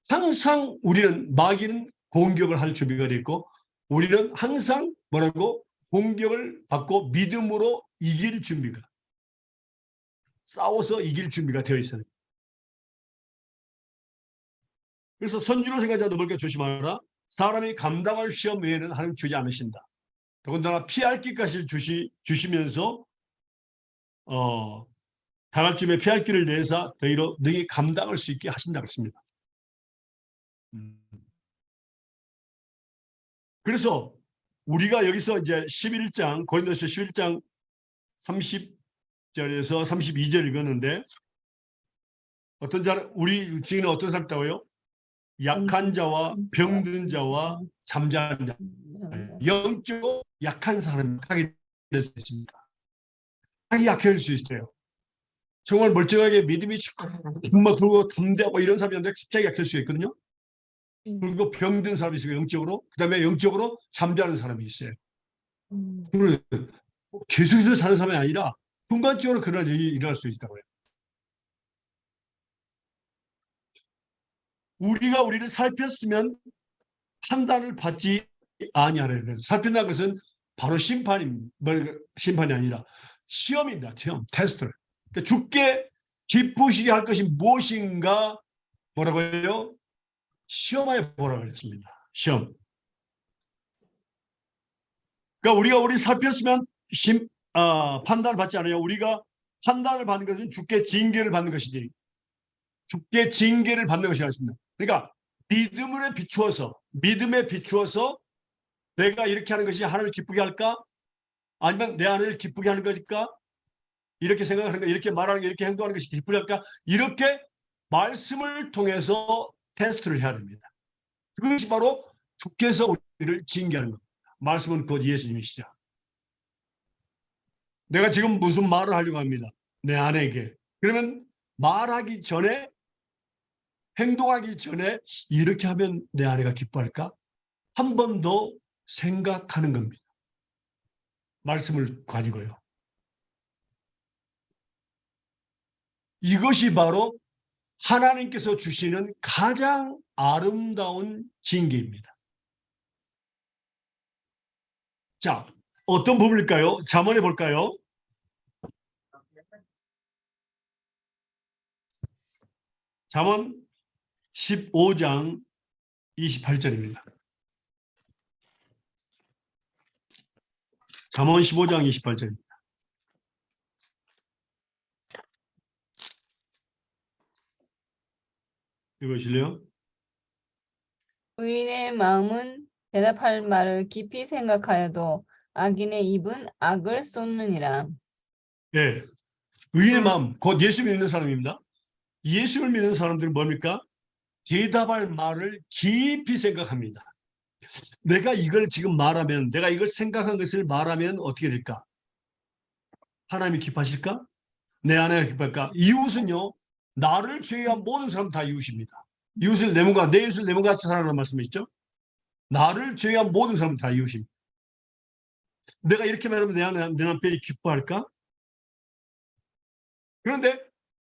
항상 우리는 마귀는 공격을 할 준비가 되어 있고 우리는 항상 공격을 받고 믿음으로 이길 준비가, 싸워서 이길 준비가 되어 있어요. 그래서 선줄로 생각하자 넘어질까 조심하라. 사람이 감당할 시험 외에는 하나님 주지 않으신다. 더군다나 피할 길까지 주시면서 당할 쯤에 피할 길을 내사 너희로 능히 감당할 수 있게 하신다고 했습니다. 그래서 우리가 여기서 이제 11장 고린도서 11장 30절에서 32절 읽었는데 어떤 자 우리 중에는 어떤 사람 있다고요? 약한 자와 병든 자와 잠자는 자, 영적으로 약한 사람이 하게 될 수 있습니다. 약해질 수 있어요. 정말 멀쩡하게 믿음이 정말 그리고 담대하고 이런 사람이었는데 갑자기 약해질 수 있거든요. 그리고 병든 사람이 있어요. 영적으로. 그 다음에 영적으로 잠자는 사람이 있어요. 계속해서 사는 사람이 아니라 순간적으로 그런 일이 일어날 수 있다고요. 우리가 우리를 살폈으면 판단을 받지 아니하래요. 살핀다는 것은 바로 심판이 아니라 시험입니다. 시험, 테스트. 그러니까 주께 기쁘시게 할 것이 무엇인가 뭐라고요? 시험하여 보라고 했습니다. 시험. 그러니까 우리가 우리 살폈으면 판단을 받지 않아요. 우리가 판단을 받는 것은 주께 징계를 받는 것이지. 주께 징계를 받는 것이 아닙니다. 그러니까 믿음에 비추어서 내가 이렇게 하는 것이 하나님을 기쁘게 할까? 아니면 내 아내를 기쁘게 하는 것일까? 이렇게 생각하는 거, 이렇게 말하는 거, 이렇게 행동하는 것이 기쁘게 할까? 이렇게 말씀을 통해서 테스트를 해야 됩니다. 그것이 바로 주께서 우리를 징계하는 겁니다. 말씀은 곧 예수님이시죠. 내가 지금 무슨 말을 하려고 합니다. 내 아내에게. 그러면 말하기 전에 행동하기 전에 이렇게 하면 내 아내가 기뻐할까? 한 번 더 생각하는 겁니다. 말씀을 가지고요. 이것이 바로 하나님께서 주시는 가장 아름다운 징계입니다. 자, 어떤 부분일까요? 잠언해 볼까요? 잠언 15장 28절입니다. 잠언 15장 28절입니다. 읽으실래요? 의인의 마음은 대답할 말을 깊이 생각하여도 악인의 입은 악을 쏟느니라. 예. 의인의 마음, 곧 예수 믿는 사람입니다. 예수를 믿는 사람들은 뭡니까? 대답할 말을 깊이 생각합니다. 내가 이걸 지금 말하면, 내가 이걸 생각한 것을 말하면 어떻게 될까? 하나님이 기뻐하실까? 내 아내가 기뻐할까? 이웃은요, 나를 제외한 모든 사람 다 이웃입니다. 이웃을 내 몸과 내 이웃을 내 몸과 같이 사랑하는 말씀이 있죠? 나를 제외한 모든 사람 다 이웃입니다. 내가 이렇게 말하면 내 남편이 기뻐할까? 그런데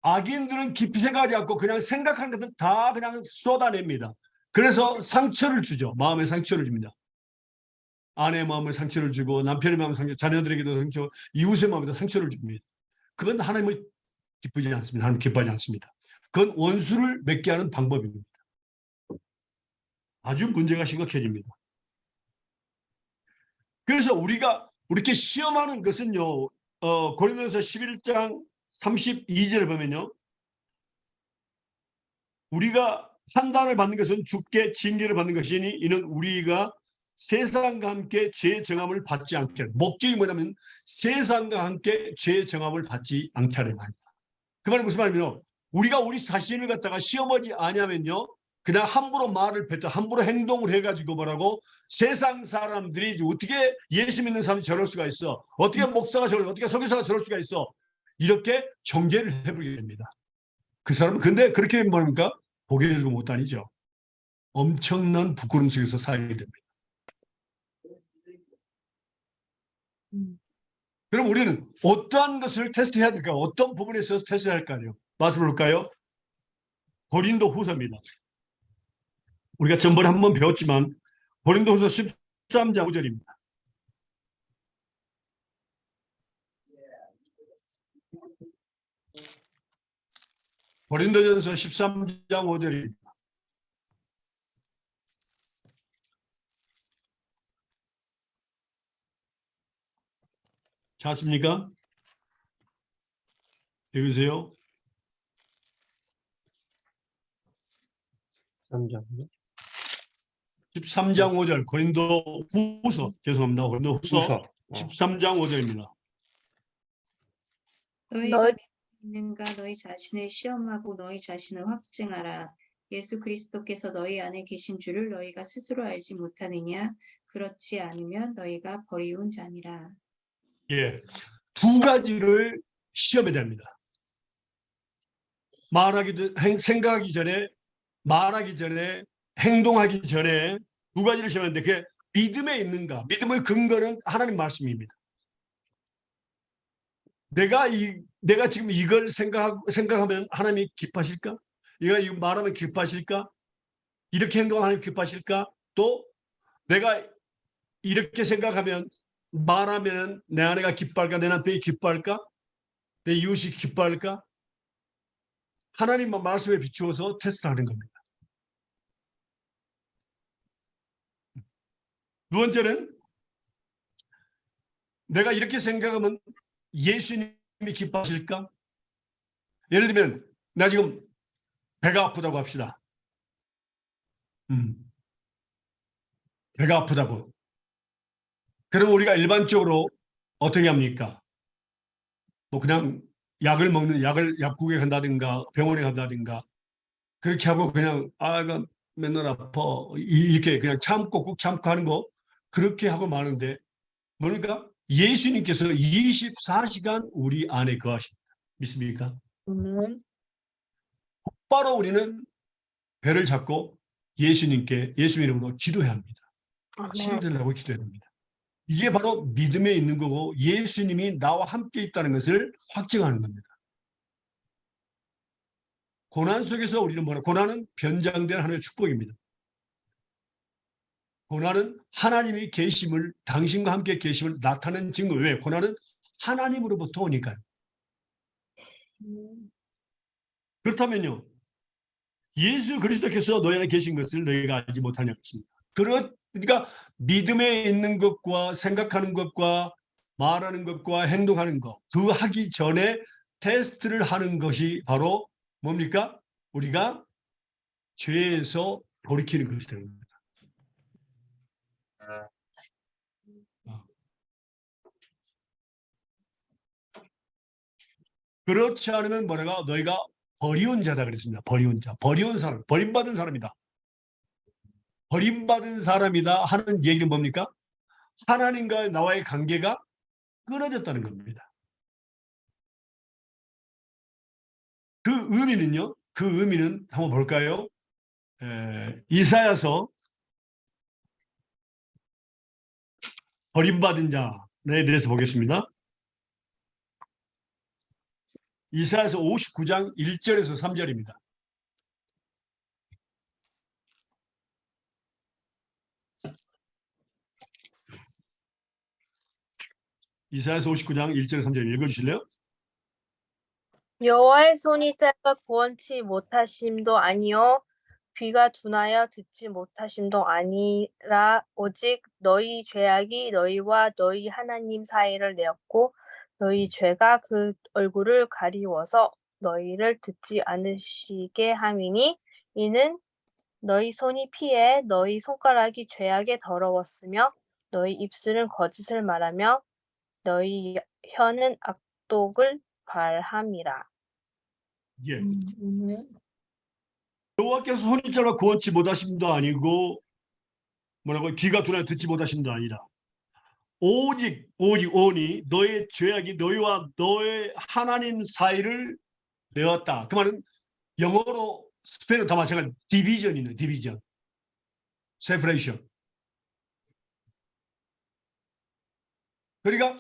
악인들은 깊이 생각하지 않고 그냥 생각하는 것을 다 그냥 쏟아냅니다. 그래서 상처를 주죠. 마음에 상처를 줍니다. 아내의 마음에 상처를 주고 남편의 마음에 상처, 자녀들에게도 상처, 이웃의 마음에도 상처를 줍니다. 그건 하나님을 기쁘지 않습니다. 하나님 기뻐하지 않습니다. 그건 원수를 맺게 하는 방법입니다. 아주 문제가 심각해집니다. 그래서 우리가 이렇게 시험하는 것은요. 고린도서 11장 32절에 보면요. 우리가 판단을 받는 것은 주께 징계를 받는 것이니 이는 우리가 세상과 함께 죄의 정함을 받지 않게 하는 목적이 뭐냐면 세상과 함께 죄의 정함을 받지 않게 하는 말입니다. 그 말은 무슨 말이냐면 우리가 우리 자신을 갖다가 시험하지 아니하면요. 그냥 함부로 말을 뱉어 함부로 행동을 해가지고 뭐라고 세상 사람들이 어떻게 예수 믿는 사람이 저럴 수가 있어. 어떻게 목사가 저럴 어떻게 선교사가 저럴 수가 있어. 이렇게 정죄를 해버리게 됩니다. 그 사람은 근데 그렇게 뭐합니까? 고개 들고 못 다니죠. 엄청난 부끄럼 속에서 살게 됩니다. 그럼 우리는 어떠한 것을 테스트해야 될까? 어떤 부분에서 테스트해야 할까요? 말씀을 볼까요? 고린도 후서입니다. 우리가 전번에 한번 배웠지만 고린도 후서 13장 5절입니다. 고린도전서 13장 5절입니다. 찾습니까? 읽으세요. 13장 5절 고린도 후서 죄송합니다. 고린도 후서 13장 5절입니다. 너희가 너희- 믿음이 있는가 너희 자신을 시험하고 너희 자신을 확증하라. 예수 그리스도께서 너희 안에 계신 줄을 너희가 스스로 알지 못하느냐? 그렇지 않으면 너희가 버리운 자니라. 예, 두 가지를 시험해야 됩니다. 생각하기 전에, 말하기 전에, 행동하기 전에 두 가지를 시험하는데 그게 믿음에 있는가? 믿음의 근거는 하나님 말씀입니다. 내가 지금 이걸 생각하면 하나님이 기뻐하실까? 내가 이거 말하면 기뻐하실까? 이렇게 행동하면 하나님 기뻐하실까? 또 내가 이렇게 생각하면 말하면 내 아내가 기뻐할까? 내 남편이 기뻐할까? 내 이웃이 기뻐할까? 하나님만 말씀에 비추어서 테스트하는 겁니다. 두 번째는 내가 이렇게 생각하면 예수님이 기뻐하실까? 예를 들면 나 지금 배가 아프다고 합시다. 배가 아프다고. 그럼 우리가 일반적으로 어떻게 합니까? 뭐 그냥 약국에 간다든가 병원에 간다든가 그렇게 하고 그냥 이거 맨날 아파 이렇게 그냥 참고 꾹 참고 하는 거 그렇게 하고 마는데 뭡니까? 예수님께서 24시간 우리 안에 거하십니다. 믿습니까? 바로 우리는 배를 잡고 예수님 이름으로 기도해야 합니다. 치유되려고 기도해야 합니다. 이게 바로 믿음에 있는 거고 예수님이 나와 함께 있다는 것을 확증하는 겁니다. 고난 속에서 우리는 고난은 변장된 하나님의 축복입니다. 고난은 하나님이 계심을 당신과 함께 계심을 나타내는 증거. 왜? 고난은 하나님으로부터 오니까요. 그렇다면요. 예수 그리스도께서 너희 안에 계신 것을 너희가 알지 못하냐 했습니다. 그러니까 믿음에 있는 것과 생각하는 것과 말하는 것과 행동하는 것 그 하기 전에 테스트를 하는 것이 바로 뭡니까? 우리가 죄에서 돌이키는 것이 되는 겁니다. 그렇지 않으면 너희가 버리운 자다 그랬습니다. 버리운 자, 버리운 사람, 버림받은 사람이다. 버림받은 사람이다 하는 얘기는 뭡니까? 하나님과 나와의 관계가 끊어졌다는 겁니다. 그 의미는 한번 볼까요? 이사야서 버림받은 자에 대해서 보겠습니다. 이사야서 59장 1절에서 3절입니다. 이사야서 59장 1절에서 3절 읽어주실래요? 여호와의 손이 짧아 구원치 못하심도 아니요 귀가 둔하여 듣지 못하심도 아니라 오직 너희 죄악이 너희와 너희 하나님 사이를 내었고 너희 죄가 그 얼굴을 가리워서 너희를 듣지 않으시게 함이니 이는 너희 손이 피해 너희 손가락이 죄악에 더러웠으며 너희 입술은 거짓을 말하며 너희 혀는 악독을 발함이라. 예. 여호와께서 손이 짧아 구원치 못하심도 아니고 귀가 둔하여 듣지 못하심도 아니라 오직 오니 너의 죄악이 너희와 너의 하나님 사이를 내었다. 그 말은 영어로 스페인어 다 마찬가지 디비전이네. 디비전. 세퍼레이션. 그러니까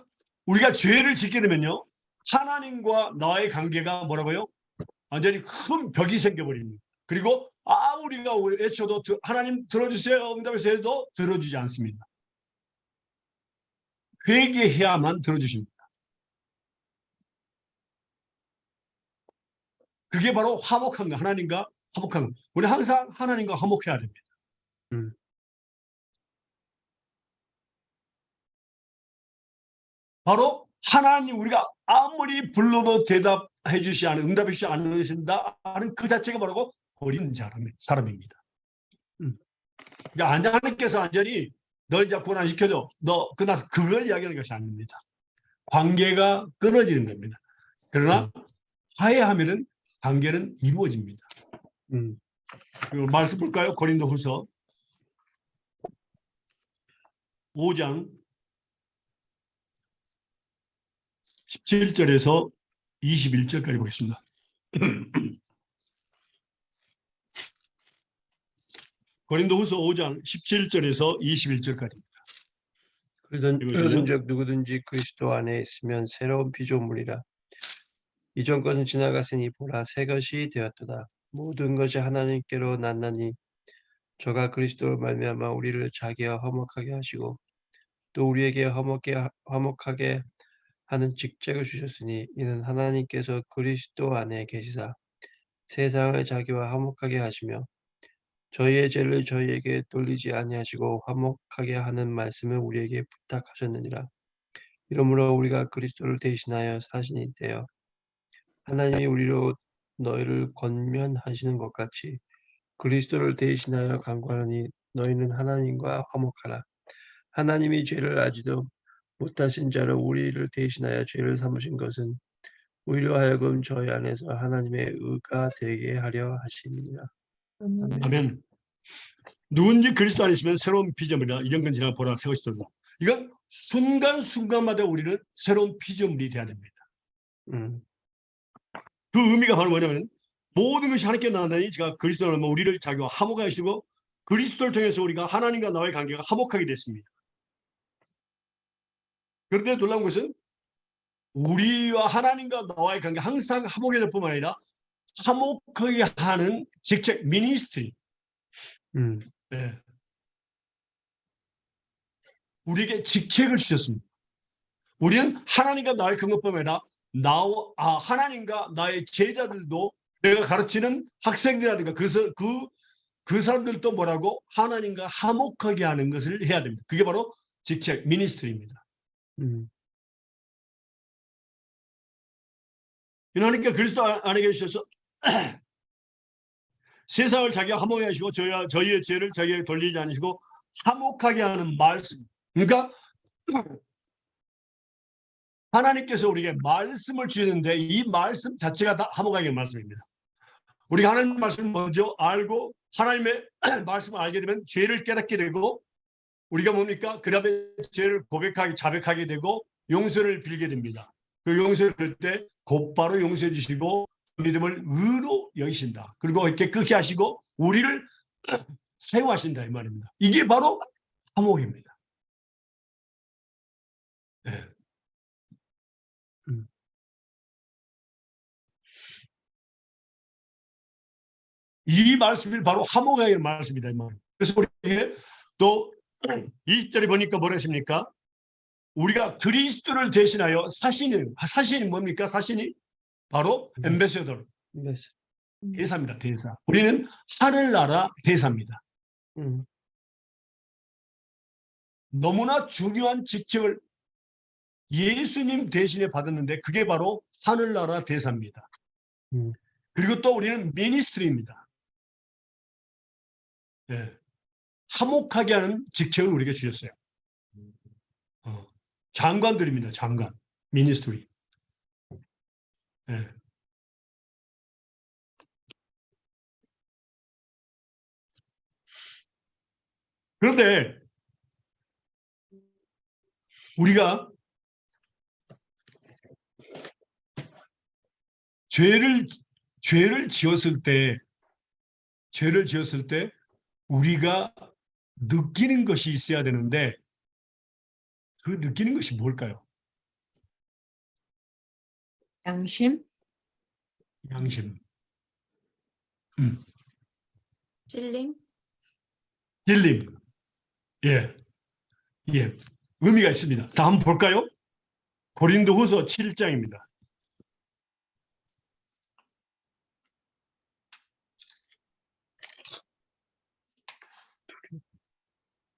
우리가 죄를 짓게 되면요. 하나님과 나의 관계가 완전히 큰 벽이 생겨버립니다. 그리고 우리가 외쳐도 하나님 들어주세요. 응답해서 해도 들어주지 않습니다. 회개해야만 들어주십니다. 그게 바로 화목한 거, 하나님과 화목한 거. 우리 항상 하나님과 화목해야 됩니다. 바로 하나님 우리가 아무리 불러도 대답해 주시 않은 응답해 주시 않으신다 하는 그 자체가 바로 버린 사람입니다. 그러니까 하나님께서 완전히 널 이제 구원 안 시켜도 너 끝나서 그걸 이야기하는 것이 아닙니다. 관계가 끊어지는 겁니다. 그러나 화해하면은 관계는 이루어집니다. 음. 그리고 말씀 볼까요? 고린도후서 5장 17절에서 21절까지 보겠습니다. 고린도후서 5장 17절에서 21절까지. 읽으실래요? 그러든즉 누구든지 그리스도 안에 있으면 새로운 피조물이라. 이전 것은 지나갔으니 보라 새 것이 되었도다. 모든 것이 하나님께로 났나니 저가 그리스도로 말미암아 우리를 자기와 화목하게 하시고 또 우리에게 화목하게 하는 직책을 주셨으니 이는 하나님께서 그리스도 안에 계시사 세상을 자기와 화목하게 하시며 저희의 죄를 저희에게 돌리지 아니하시고 화목하게 하는 말씀을 우리에게 부탁하셨느니라. 이러므로 우리가 그리스도를 대신하여 사신이 되어 하나님이 우리로 너희를 권면하시는 것 같이 그리스도를 대신하여 간구하니 너희는 하나님과 화목하라. 하나님이 죄를 알지도 못하신 자로 우리를 대신하여 죄를 삼으신 것은 우리로 하여금 저희 안에서 하나님의 의가 되게 하려 하심이니라. 아멘. 아멘. 누군지 그리스도 안에 있으면 새로운 피조물이라. 이전 건 지나 보라 새 것이 되었다. 이건 순간순간마다 우리는 새로운 피조물이 되어야 됩니다. 그 의미가 바로 뭐냐면 모든 것이 하나님께 나온다니 제가 그리스도를 알면 우리를 자기와 화목하게 하시고 그리스도를 통해서 우리가 하나님과 나와의 관계가 화목하게 됐습니다. 그런데 놀라운 것은 우리와 하나님과 나와의 관계 항상 화목해질 뿐만 아니라 화목하게 하는 직책 미니스트리. 네. 우리에게 직책을 주셨습니다. 우리는 하나님과 나의 근거뿐만 아니라 하나님과 나의 제자들도 내가 가르치는 학생들이라든가 그 사람들도 뭐라고 하나님과 화목하게 하는 것을 해야 됩니다. 그게 바로 직책 미니스트리입니다. 하나님께 그리스도 안에 계셔서 세상을 자기가 화목하게 하시고 저희의 죄를 저희에게 돌리지 않으시고 화목하게 하는 말씀. 그러니까 하나님께서 우리에게 말씀을 주시는데 이 말씀 자체가 다 화목하게 하는 말씀입니다. 우리가 하나님 말씀을 먼저 알고 하나님의 말씀을 알게 되면 죄를 깨닫게 되고 우리가 뭡니까? 그 다음에 죄를 고백하게 자백하게 되고 용서를 빌게 됩니다. 그 용서를 빌 때 곧바로 용서해 주시고 믿음을 의로 여기신다. 그리고 이렇게 그렇게 하시고 우리를 세워하신다 이 말입니다. 이게 바로 화목입니다. 네. 이 말씀이 바로 화목의 말씀이다 이 말입니다. 그래서 우리에게 또 20절에 보니까 뭐라 하십니까? 우리가 그리스도를 대신하여 사신이 뭡니까? 사신이 바로 엠베서더 대사입니다. 대사. 우리는 하늘나라 대사입니다. 너무나 중요한 직책을 예수님 대신에 받았는데 그게 바로 하늘나라 대사입니다. 그리고 또 우리는 미니스트리입니다. 네. 화목하게 하는 직책을 우리에게 주셨어요. 장관들입니다. 장관. 미니스트리. 네. 그런데 우리가 죄를 지었을 때 우리가 느끼는 것이 있어야 되는데 그 느끼는 것이 뭘까요? 양심? 양심. 찔림? 찔림. 예. 의미가 있습니다. 다음 볼까요? 고린도후서 7장입니다.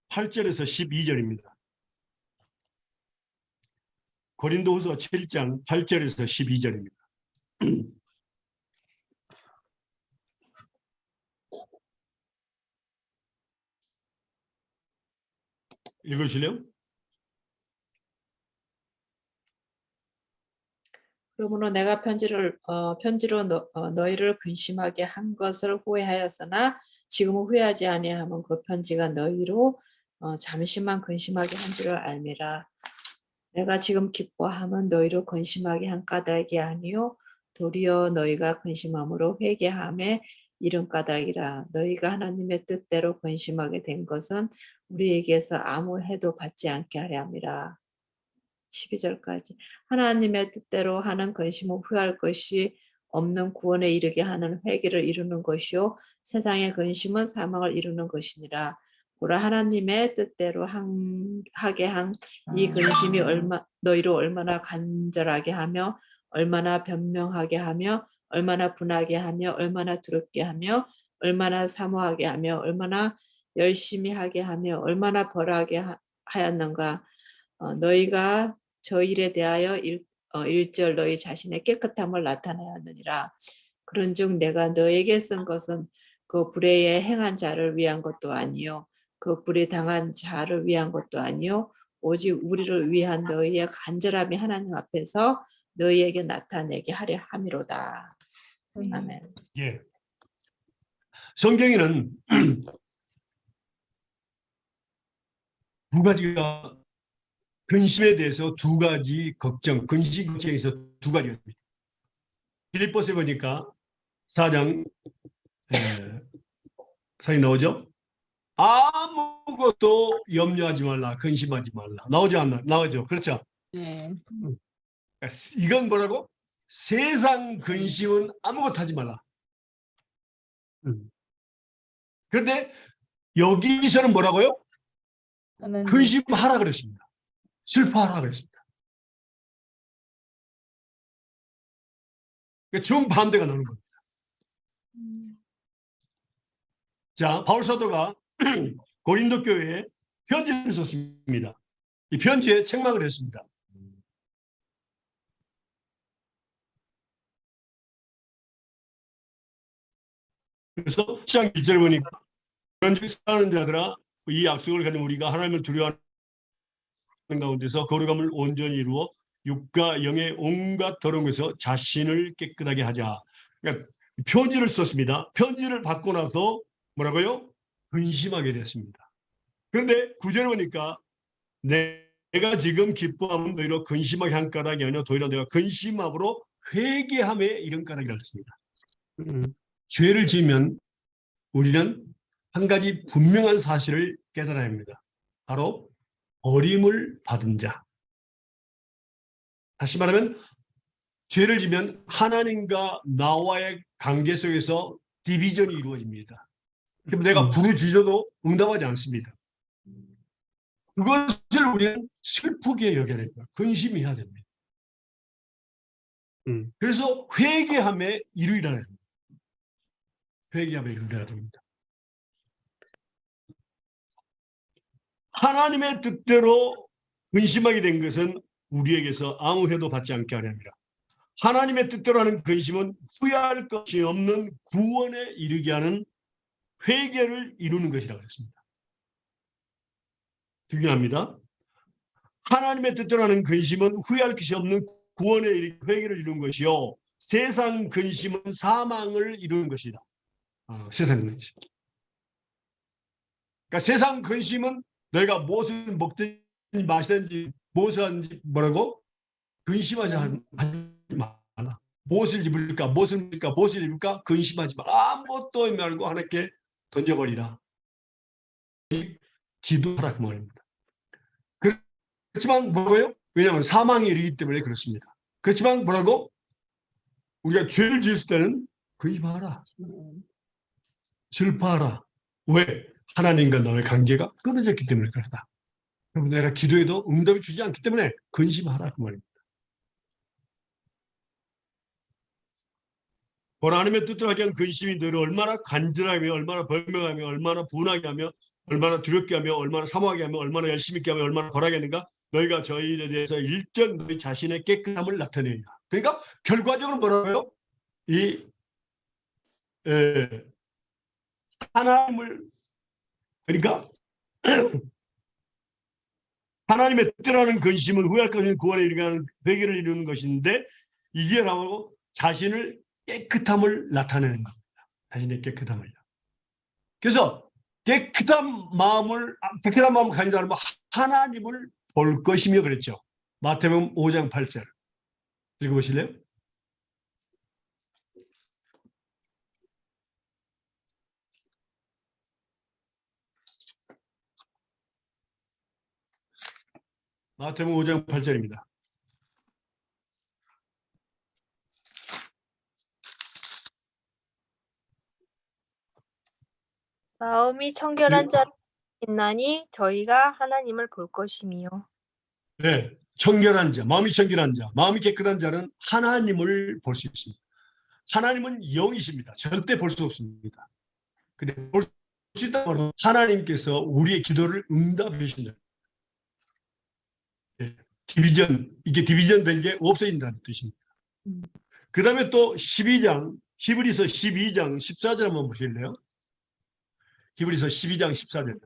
8절에서 12절입니다. 고린도후서 7장 8절에서 12절입니다. 읽으실래요? 그러므로 내가 편지로 너희를 근심하게 한 것을 후회하였으나 지금은 후회하지 아니하면 그 편지가 너희로 잠시만 근심하게 한 줄을 알미라. 내가 지금 기뻐함은 너희로 근심하게 한 까닭이 아니요 도리어 너희가 근심함으로 회개함에 이른 까닭이라. 너희가 하나님의 뜻대로 근심하게 된 것은 우리에게서 아무 해도 받지 않게 하려 함이라. 12절까지. 하나님의 뜻대로 하는 근심은 후회할 것이 없는 구원에 이르게 하는 회개를 이루는 것이요 세상의 근심은 사망을 이루는 것이니라. 보라, 하나님의 뜻대로 하게 한 이 근심이 너희로 얼마나 간절하게 하며 얼마나 변명하게 하며 얼마나 분하게 하며 얼마나 두렵게 하며 얼마나 사모하게 하며 얼마나 열심히 하게 하며 얼마나 벌하게 하였는가. 너희가 저 일에 대하여 1절 너희 자신의 깨끗함을 나타내었느니라. 그런즉 내가 너에게 쓴 것은 그 불의에 행한 자를 위한 것도 아니요 그 불에 당한 자를 위한 것도 아니요 오직 우리를 위한 너희의 간절함이 하나님 앞에서 너희에게 나타내게 하려 함이로다. 아멘. 예. 성경에는 두 가지가 근심에 대해서 두 가지 걱정, 근심 걱정에서 두 가지가 있습니다. 빌립보서에 보니까 4장 사이 나오죠? 아무것도 염려하지 말라, 근심하지 말라. 나오지 않나? 나오죠. 그렇죠? 네. 이건 뭐라고? 세상 근심은 아무것도 하지 말라. 그런데 여기서는 뭐라고요? 하나님. 근심하라 그랬습니다. 슬퍼하라 그랬습니다. 정반대가 나오는 겁니다. 자, 바울 사도가 고린도 교회에 편지를 썼습니다. 이 편지에 책망을 했습니다. 그래서 시장 1절에 보니까 그런즉 사랑하는 자들아 이 약속을 가진 우리가 하나님을 두려워하는 가운데서 거룩함을 온전히 이루어 육과 영의 온갖 더러운 것에서 자신을 깨끗하게 하자. 그러니까 편지를 썼습니다. 편지를 받고 나서 뭐라고요? 근심하게 됐습니다. 그런데 9절에 보니까 내가 지금 기뻐함은 너희로 근심하게 한 까닭이 아니라 도리어 내가 근심함으로 회개함에 이른 까닭이라 했습니다. 죄를 지으면 우리는 한 가지 분명한 사실을 깨달아야 합니다. 바로 버림을 받은 자. 다시 말하면 죄를 지면 하나님과 나와의 관계 속에서 디비전이 이루어집니다. 그럼 내가 부르짖어도 응답하지 않습니다. 그것을 우리는 슬프게 여겨야 됩니다. 근심해야 됩니다. 그래서 회개함에 이르리라 합니다. 회개함에 이르리라 됩니다. 하나님의 뜻대로 근심하게 된 것은 우리에게서 아무 해도 받지 않게 하려 합니다. 하나님의 뜻대로 하는 근심은 후회할 것이 없는 구원에 이르게 하는 회개를 이루는 것이라고 했습니다. 중요합니다. 하나님의 뜻대로 하는 근심은 후회할 것이 없는 구원에 이르게 회개를 이루는 것이요. 세상 근심은 사망을 이루는 것이다. 세상 근심. 그러니까 세상 근심은 너희가 무엇을 먹든지 마시든지 무엇을 하든지 뭐라고? 근심하지 마라. 무엇을 입을까? 무엇을 입을까? 무엇을 입을까? 근심하지 마라. 아무것도 말고 하나님께 던져버리라. 기도하라 그 말입니다. 그렇지만 뭐라고요? 왜냐하면 사망이 이르기 때문에 그렇습니다. 그렇지만 뭐라고? 우리가 죄를 지었을 때는 근심하라. 슬퍼하라. 왜? 하나님과 너의 관계가 끊어졌기 때문에 그렇다. 그럼 내가 기도해도 응답을 주지 않기 때문에 근심하라 그 말입니다. 하나님의 뜻대로 하게 한 근심이 너를 얼마나 간절하며 얼마나 벌명하며 얼마나 분하게 하며 얼마나 두렵게 하며 얼마나 사모하게 하며 얼마나 열심히 있게 하며 얼마나 벌하게 하는가. 너희가 저 일에 대해서 일절 너희 자신의 깨끗함을 나타내리라. 그러니까 결과적으로 뭐라고요? 하나님을 그러니까 하나님의 뜻대로 하는 근심은 후회할 것없는 구원에 이르는 회개를 이루는 것인데 이게 나오고 자신을 깨끗함을 나타내는 겁니다. 자신의 깨끗함을요. 그래서 깨끗한 마음을 가진 사람은 하나님을 볼 것이며 그랬죠. 마태복음 5장 8절 읽어보실래요? 마태복음 5장 8절입니다. 마음이 청결한 자를 있나니 저희가 하나님을 볼 것이며. 네, 청결한 자, 마음이 청결한 자, 마음이 깨끗한 자는 하나님을 볼 수 있습니다. 하나님은 영이십니다. 절대 볼 수 없습니다. 근데 볼 수 있다는 말은 하나님께서 우리의 기도를 응답해 주신다. 네, 이게 디비전 된 게 없어진다는 뜻입니다. 그 다음에 또 12장, 히브리서 12장 14절 한번 보실래요? 히브리서 12장 14절.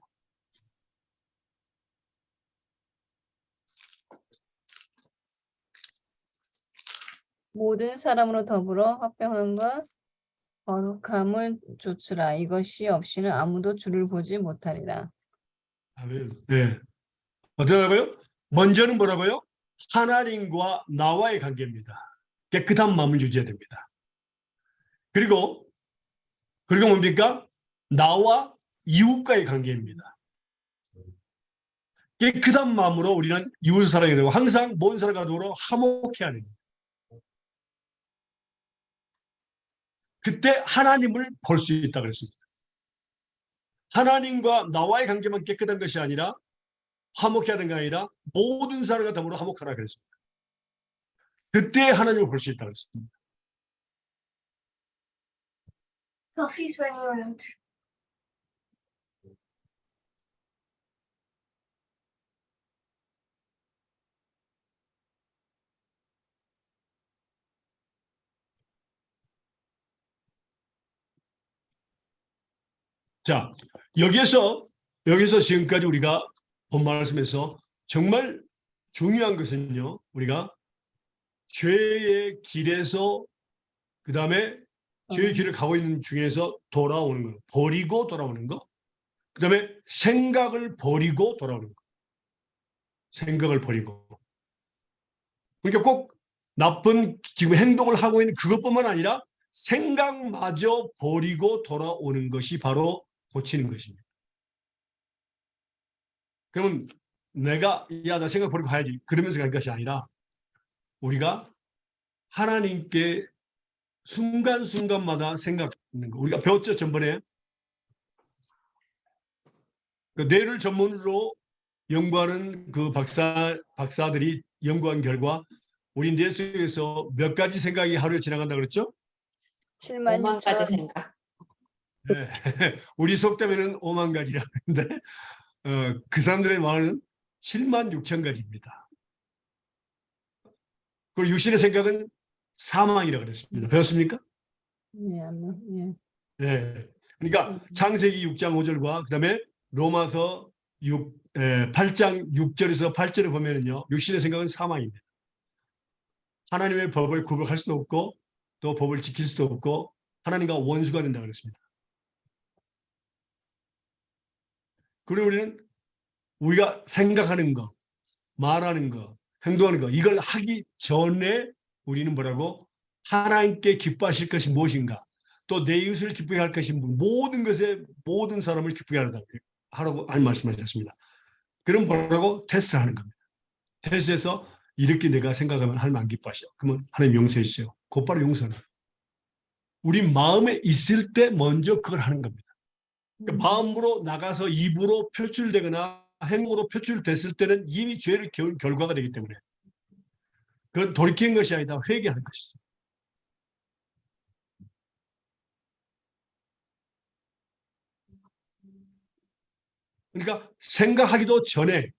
모든 사람으로 더불어 화평함과 거룩함을 좇으라. 이것이 없이는 아무도 주를 보지 못하리라. 아멘. 네. 어떠라고요? 먼저는 뭐라고요? 하나님과 나와의 관계입니다. 깨끗한 마음을 유지해야 됩니다. 그리고 뭡니까? 나와 이웃과의 관계입니다. 깨끗한 마음으로 우리는 이웃을 사랑해야 되고 항상 모든 사람과 더불어 화목해야 됩니다. 그때 하나님을 볼 수 있다 그랬습니다. 하나님과 나와의 관계만 깨끗한 것이 아니라 화목해야 되는 게 아니라 모든 사람과 더불어 화목하라 그랬습니다. 그때 하나님을 볼 수 있다 그랬습니다. 자, 여기에서 지금까지 우리가 본 말씀에서 정말 중요한 것은요, 우리가 죄의 길에서 그 다음에 죄의 길을 가고 있는 중에서 돌아오는 거, 버리고 돌아오는 거, 그 다음에 생각을 버리고 돌아오는 거, 생각을 버리고. 그러니까 꼭 나쁜 지금 행동을 하고 있는 그것뿐만 아니라 생각마저 버리고 돌아오는 것이 바로 고치는 것입니다. 그러면 내가 나 생각 버리고 가야지 그러면서 갈 것이 아니라 우리가 하나님께 순간순간마다 생각하는 거. 우리가 배웠죠, 전번에. 뇌를 전문으로 연구하는 그 박사들이 연구한 결과 우리 뇌 속에서 몇 가지 생각이 하루에 지나간다 그랬죠? 7만 5만 가지 생각. 네. 우리 속담에는 5만 가지라고 하는데 그 사람들의 말은 7만 6천 가지입니다. 그리고 육신의 생각은 사망이라고 그랬습니다. 배웠습니까? 네, 아멘. 네. 그러니까 창세기 6장 5절과 그 다음에 로마서 8장 6절에서 8절을 보면은요, 육신의 생각은 사망입니다. 하나님의 법을 구별할 수도 없고 또 법을 지킬 수도 없고 하나님과 원수가 된다고 그랬습니다. 그리고 우리가 생각하는 거, 말하는 거, 행동하는 거, 이걸 하기 전에 우리는 뭐라고? 하나님께 기뻐하실 것이 무엇인가? 또 내 이웃을 기쁘게 할 것이 모든 것에 모든 사람을 기쁘게 하라고 말씀하셨습니다. 그럼 뭐라고? 테스트를 하는 겁니다. 테스트에서 이렇게 내가 생각하면 하나님 안 기뻐하셔. 그러면 하나님 용서해 주세요. 곧바로 용서는. 우리 마음에 있을 때 먼저 그걸 하는 겁니다. 그러니까 마음으로 나가서 입으로 표출되거나 행동으로 표출됐을 때는 이미 죄를 겨운 결과가 되기 때문에 그건 돌이키는 것이 아니라 회개하는 것이죠. 그러니까 생각하기도 전에,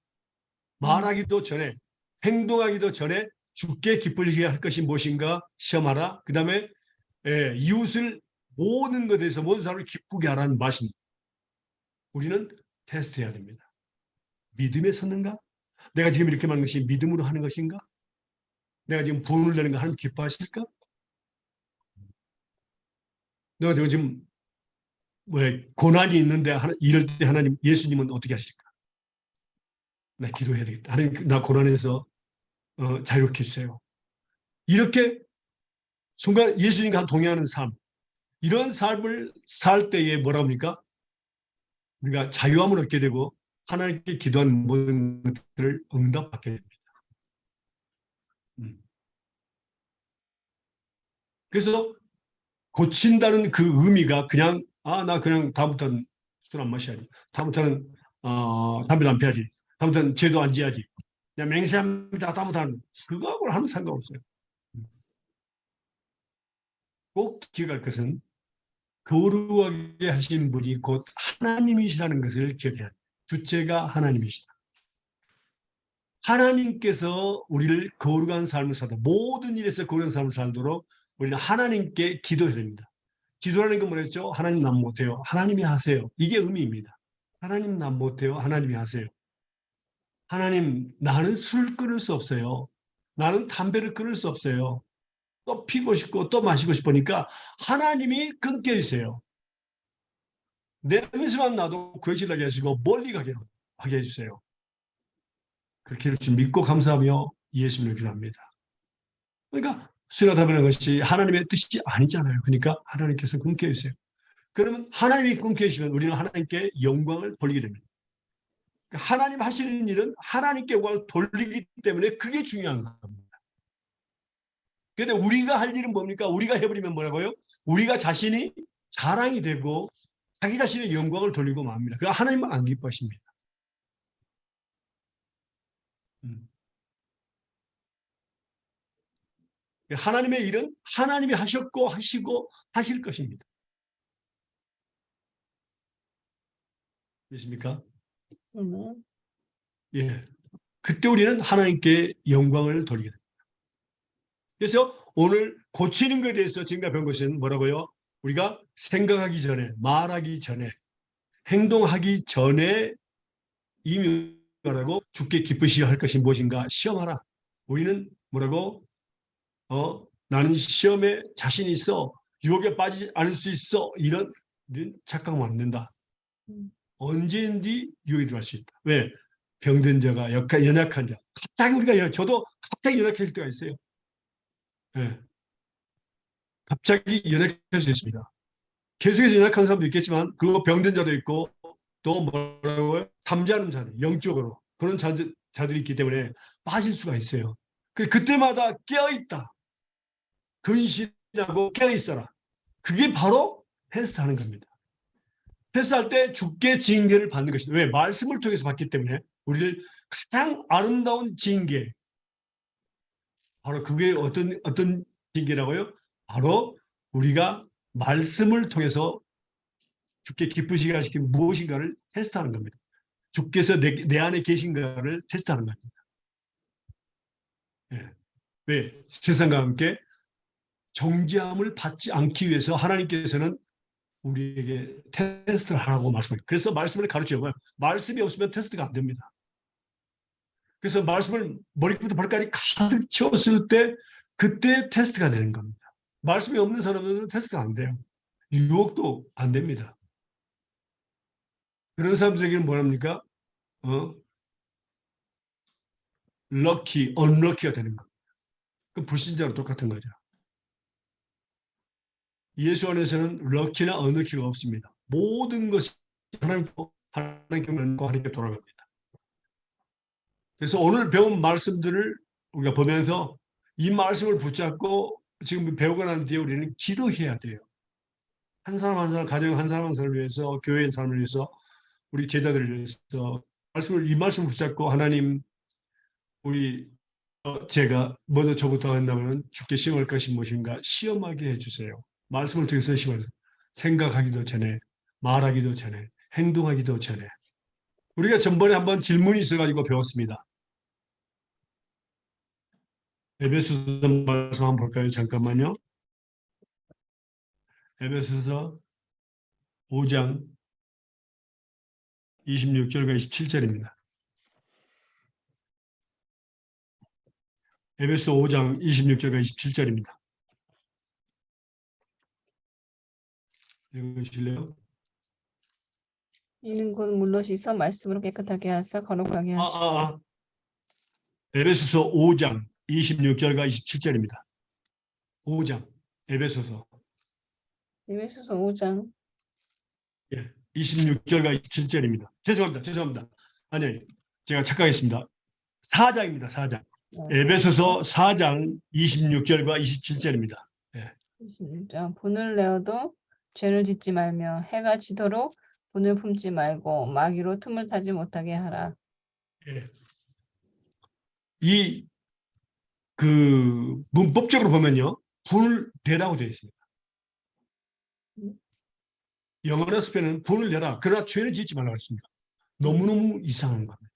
말하기도 전에, 행동하기도 전에 주께 기쁘시게 할 것이 무엇인가 시험하라. 그 다음에 이웃을 모든 것에 대해서 모든 사람을 기쁘게 하라는 말씀. 우리는 테스트해야 됩니다. 믿음에 섰는가? 내가 지금 이렇게 말하는 것이 믿음으로 하는 것인가? 내가 지금 분을 내는 거 하나님 기뻐하실까? 내가 지금 고난이 있는데 이럴 때 하나님, 예수님은 어떻게 하실까? 나 기도해야 되겠다. 하나님, 나 고난에서 자유롭게 해주세요. 이렇게 순간 예수님과 동행하는 삶, 이런 삶을 살 때에 뭐라 합니까? 우리가 자유함을 얻게 되고 하나님께 기도한 모든 것들을 응답받게 됩니다. 그래서 고친다는 그 의미가 그냥 나 그냥 다음부터는 술 안 마셔야지. 다음부터는 담배도 안 피워야지. 다음부터는 죄도 안 지어야지. 그냥 맹세합니다. 다음부터는 그거하고는 아무 상관없어요. 꼭 기억할 것은 거룩하게 하신 분이 곧 하나님이시라는 것을 기억해야 해요. 주체가 하나님이시다. 하나님께서 우리를 거룩한 삶을 살다 모든 일에서 거룩한 삶을 살도록 우리는 하나님께 기도해야 됩니다. 기도라는 건 뭐랬죠? 하나님 난 못해요. 하나님이 하세요. 이게 의미입니다. 하나님 난 못해요. 하나님이 하세요. 하나님, 나는 술을 끊을 수 없어요. 나는 담배를 끊을 수 없어요. 또 피고 싶고 또 마시고 싶으니까 하나님이 끊게 해주세요. 냄새만 나도 구역질나게 하시고 멀리 가게 하게 해주세요. 그렇게 해줄 줄 믿고 감사하며 예수님을 기도합니다. 그러니까 수련하는 것이 하나님의 뜻이 아니잖아요. 그러니까 하나님께서 끊게 해주세요. 그러면 하나님이 끊게 해주시면 우리는 하나님께 영광을 돌리게 됩니다. 하나님 하시는 일은 하나님께 영광을 돌리기 때문에 그게 중요한 겁니다. 그런데 우리가 할 일은 뭡니까? 우리가 해버리면 뭐라고요? 우리가 자신이 자랑이 되고 자기 자신의 영광을 돌리고 맙니다. 그 하나님은 안 기뻐하십니다. 하나님의 일은 하나님이 하셨고 하시고 하실 것입니다. 되십니까? 예. 그때 우리는 하나님께 영광을 돌리게 됩니다. 그래서 오늘 고치는 것에 대해서 지금까지 배운 것은 뭐라고요? 우리가 생각하기 전에, 말하기 전에, 행동하기 전에 이미 뭐라고? 주께 기쁘시어 할 것이 무엇인가 시험하라. 우리는 뭐라고? 나는 시험에 자신이 있어. 유혹에 빠지지 않을 수 있어. 이런 착각하면 안 된다. 언제든지 유혹에 들어갈 수 있다. 왜? 병든 자가 연약한 자. 갑자기 저도 갑자기 연약해질 때가 있어요. 네. 갑자기 연약할 수 있습니다. 계속해서 연약한 사람도 있겠지만 그리고 병든 자도 있고 또 뭐라고요? 잠자는 자들, 영적으로 그런 자들이 있기 때문에 빠질 수가 있어요. 그때마다 깨어있다. 근신하고 깨어있어라. 그게 바로 테스트하는 겁니다. 테스트할 때 주께 징계를 받는 것이다. 왜? 말씀을 통해서 받기 때문에 우리를 가장 아름다운 징계. 바로 그게 어떤 징계라고요? 바로 우리가 말씀을 통해서 주께 기쁘시게 하시킨 무엇인가를 테스트하는 겁니다. 주께서 내 안에 계신가를 테스트하는 겁니다. 예. 왜? 세상과 함께 정죄함을 받지 않기 위해서 하나님께서는 우리에게 테스트를 하라고 말씀합니다. 그래서 말씀을 가르쳐요. 말씀이 없으면 테스트가 안 됩니다. 그래서 말씀을 머리부터 발까지 가득 채웠을 때 그때 테스트가 되는 겁니다. 말씀이 없는 사람들은 테스트가 안 돼요. 유혹도 안 됩니다. 그런 사람들에게는 뭐랍니까? 럭키, 언럭키가 되는 겁니다. 그 불신자랑 똑같은 거죠. 예수 안에서는 럭키나 언럭키가 없습니다. 모든 것이 하나님께 돌아갑니다. 그래서 오늘 배운 말씀들을 우리가 보면서 이 말씀을 붙잡고 지금 배우고 난 뒤에 우리는 기도해야 돼요. 한 사람 한 사람, 가정 한 사람 한 사람을 위해서, 교회의 삶을 위해서, 우리 제자들을 위해서 이 말씀을 붙잡고 하나님, 제가 먼저 저부터 한다면 주께 시험할 것이 무엇인가 시험하게 해주세요. 말씀을 통해서 시험해서 생각하기도 전에, 말하기도 전에, 행동하기도 전에. 우리가 전번에 한번 질문이 있어가지고 배웠습니다. 에베소서 말씀 한번 볼까요? 잠깐만요. 에베소서 5장 26절과 27절입니다. 에베소 5장 26절과 27절입니다. 읽으실래요? 이는 곧 물로 씻어 말씀으로 깨끗하게 하사 거룩하게 하시고 에베소서 5장 26절과 27절입니다. 5장 에베소서 에베소서 5장 26절과 27절입니다. 죄송합니다. 아니, 제가 착각했습니다. 4장입니다. 4장. 에베소서 4장 26절과 27절입니다. 26장 분을 내어도 죄를 짓지 말며 해가 지도록 분을 품지 말고 마귀로 틈을 타지 못하게 하라. 이 그 문법적으로 보면요, 분을 내라고 되어 있습니다. 영어나 스페인은 분을 내라. 그러나 죄를 짓지 말라고 했습니다. 너무너무 이상한 겁니다.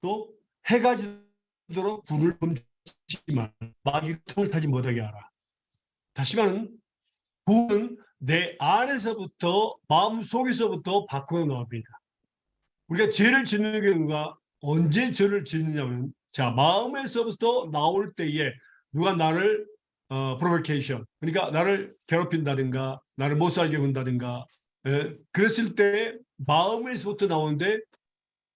또 해가 지도록 분을 품지 말라. 마귀로 틈을 타지 못하게 하라. 다시 말하면 분은 내 안에서부터 마음 속에서부터 밖으로 나옵니다. 우리가 죄를 짓는 경우가 언제 죄를 짓느냐면 자 마음에서부터 나올 때에 누가 나를 provocation 그러니까 나를 괴롭힌다든가 나를 못 살게 군다든가 그랬을 때 마음에서부터 나오는데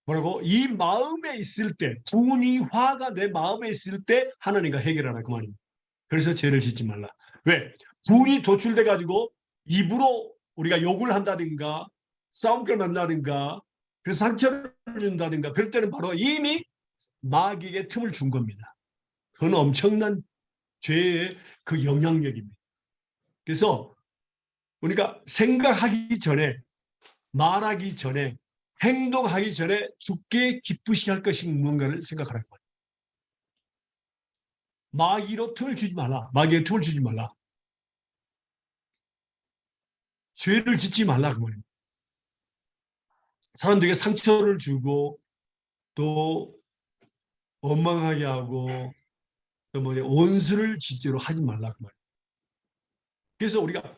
뭐라고 이 마음에 있을 때 분이 화가 내 마음에 있을 때 하나님과 해결하라 그 말입니다. 그래서 죄를 짓지 말라. 왜? 분이 도출돼 가지고 입으로 우리가 욕을 한다든가 싸움을 만나든가 그래서 상처를 준다든가 그럴 때는 바로 이미 마귀에게 틈을 준 겁니다. 그건 엄청난 죄의 그 영향력입니다. 그래서 우리가 생각하기 전에 말하기 전에 행동하기 전에 주께 기쁘시게 할 것이 무언가를 생각하라는 거예요. 마귀로 틈을 주지 말라. 마귀에 틈을 주지 말라. 죄를 짓지 말라 그 말입니다. 사람들에게 상처를 주고 또 원망하게 하고 또 원수를 짓지로 하지 말라 그 말이에요. 그래서 우리가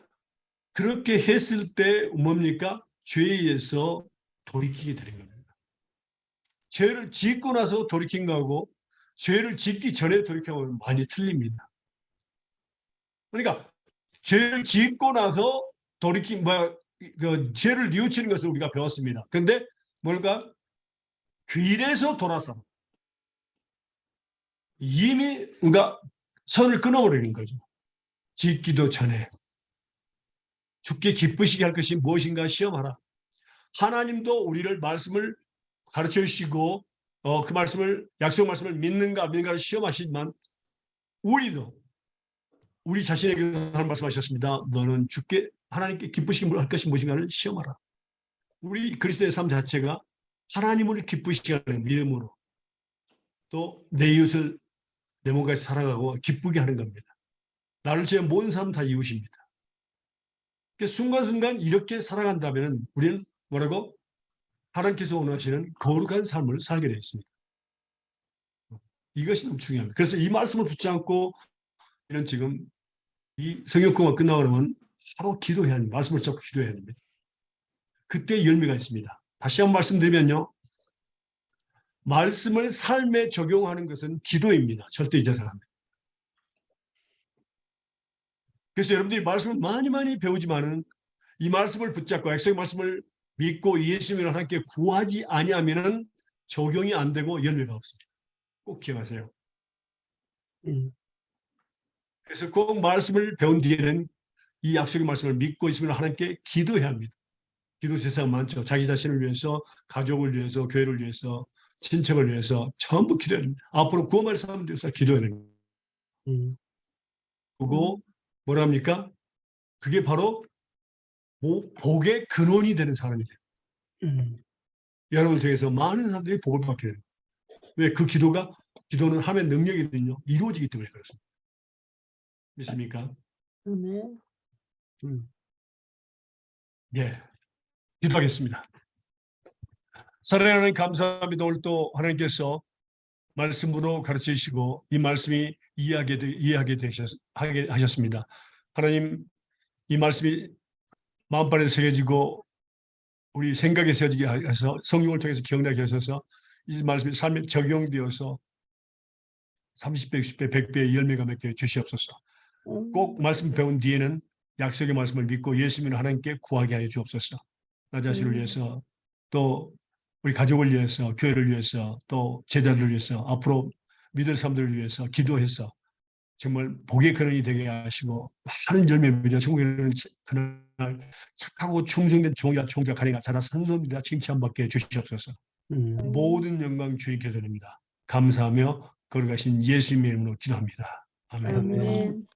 그렇게 했을 때 뭡니까? 죄에 의해서 돌이키게 되는 겁니다. 죄를 짓고 나서 돌이킨 거하고 죄를 짓기 전에 돌이키면 많이 틀립니다. 그러니까 죄를 짓고 나서 돌이킨 그 죄를 뉘우치는 것을 우리가 배웠습니다. 그런데 뭘까? 그래서 돌아서 이미 우리가 선을 끊어버리는 거죠. 짓기도 전에 주께 기쁘시게 할 것이 무엇인가 시험하라. 하나님도 우리를 말씀을 가르쳐 주시고 그 말씀을 약속 말씀을 믿는가를 시험하시지만 우리도 우리 자신에게 하는 말씀하셨습니다. 너는 주께 하나님께 기쁘시게 할 것이 무엇인가를 시험하라. 우리 그리스도의 삶 자체가 하나님을 기쁘시게 하는 믿음으로 또 내 이웃을 내 몸까지 살아가고 기쁘게 하는 겁니다. 나를 제한 모든 사람 다 이웃입니다. 순간순간 이렇게 살아간다면 우리는 뭐라고? 하나님께서 원하시는 거룩한 삶을 살게 되어 있습니다. 이것이 너무 중요합니다. 그래서 이 말씀을 붙잡고 우리는 지금 이 성경공부가 끝나고 나면 바로 기도해야 합니다. 말씀을 잡고 기도해야 합니다. 그때 열매가 있습니다. 다시 한번 말씀드리면요. 말씀을 삶에 적용하는 것은 기도입니다. 절대 잊어서는 안 됩니다. 그래서 여러분들이 말씀을 많이 배우지만은 이 말씀을 붙잡고 약속의 말씀을 믿고 예수님을 하나님께 구하지 아니하면은 적용이 안 되고 열매가 없습니다. 꼭 기억하세요. 그래서 꼭 말씀을 배운 뒤에는 이 약속의 말씀을 믿고 있으면 하나님께 기도해야 합니다. 기도 제사가 많죠. 자기 자신을 위해서, 가족을 위해서, 교회를 위해서, 친척을 위해서 전부 기도해야 합니다. 앞으로 구원받을 사람들 위해서 기도해야 됩니다. 그리고 뭐라 합니까? 그게 바로 복의 근원이 되는 사람이 돼요. 여러분을 통해서 많은 사람들이 복을 받게 돼요. 왜? 그 기도는 하면 능력이거든요. 이루어지기 때문에 그렇습니다. 믿습니까? 예, 기도하겠습니다. 사랑하는 하나님 감사합니다. 오늘 또 하나님께서 말씀으로 가르쳐 주시고 이 말씀이 이해하게 하셨습니다. 하나님 이 말씀이 마음판에 새겨지고 우리 생각에 새겨지게 하셔서 성령을 통해서 기억나게 하셔서 이 말씀이 삶에 적용되어서 30배, 60배, 100배의 열매가 맺게 주시옵소서. 꼭 말씀 배운 뒤에는 약속의 말씀을 믿고 예수 믿는 하나님께 구하게 하여 주옵소서. 나 자신을 위해서, 또 우리 가족을 위해서, 교회를 위해서, 또 제자들을 위해서, 앞으로 믿을 사람들을 위해서 기도해서 정말 복의 근원이 되게 하시고 많은 열매 맺어 천국에는 그날 착하고 충성된 종자 가리가 자라 선소입니다. 칭찬받게 해주시옵소서. 모든 영광 주님께 드립니다. 감사하며 거룩하신 예수님의 이름으로 기도합니다. 아멘. 아멘.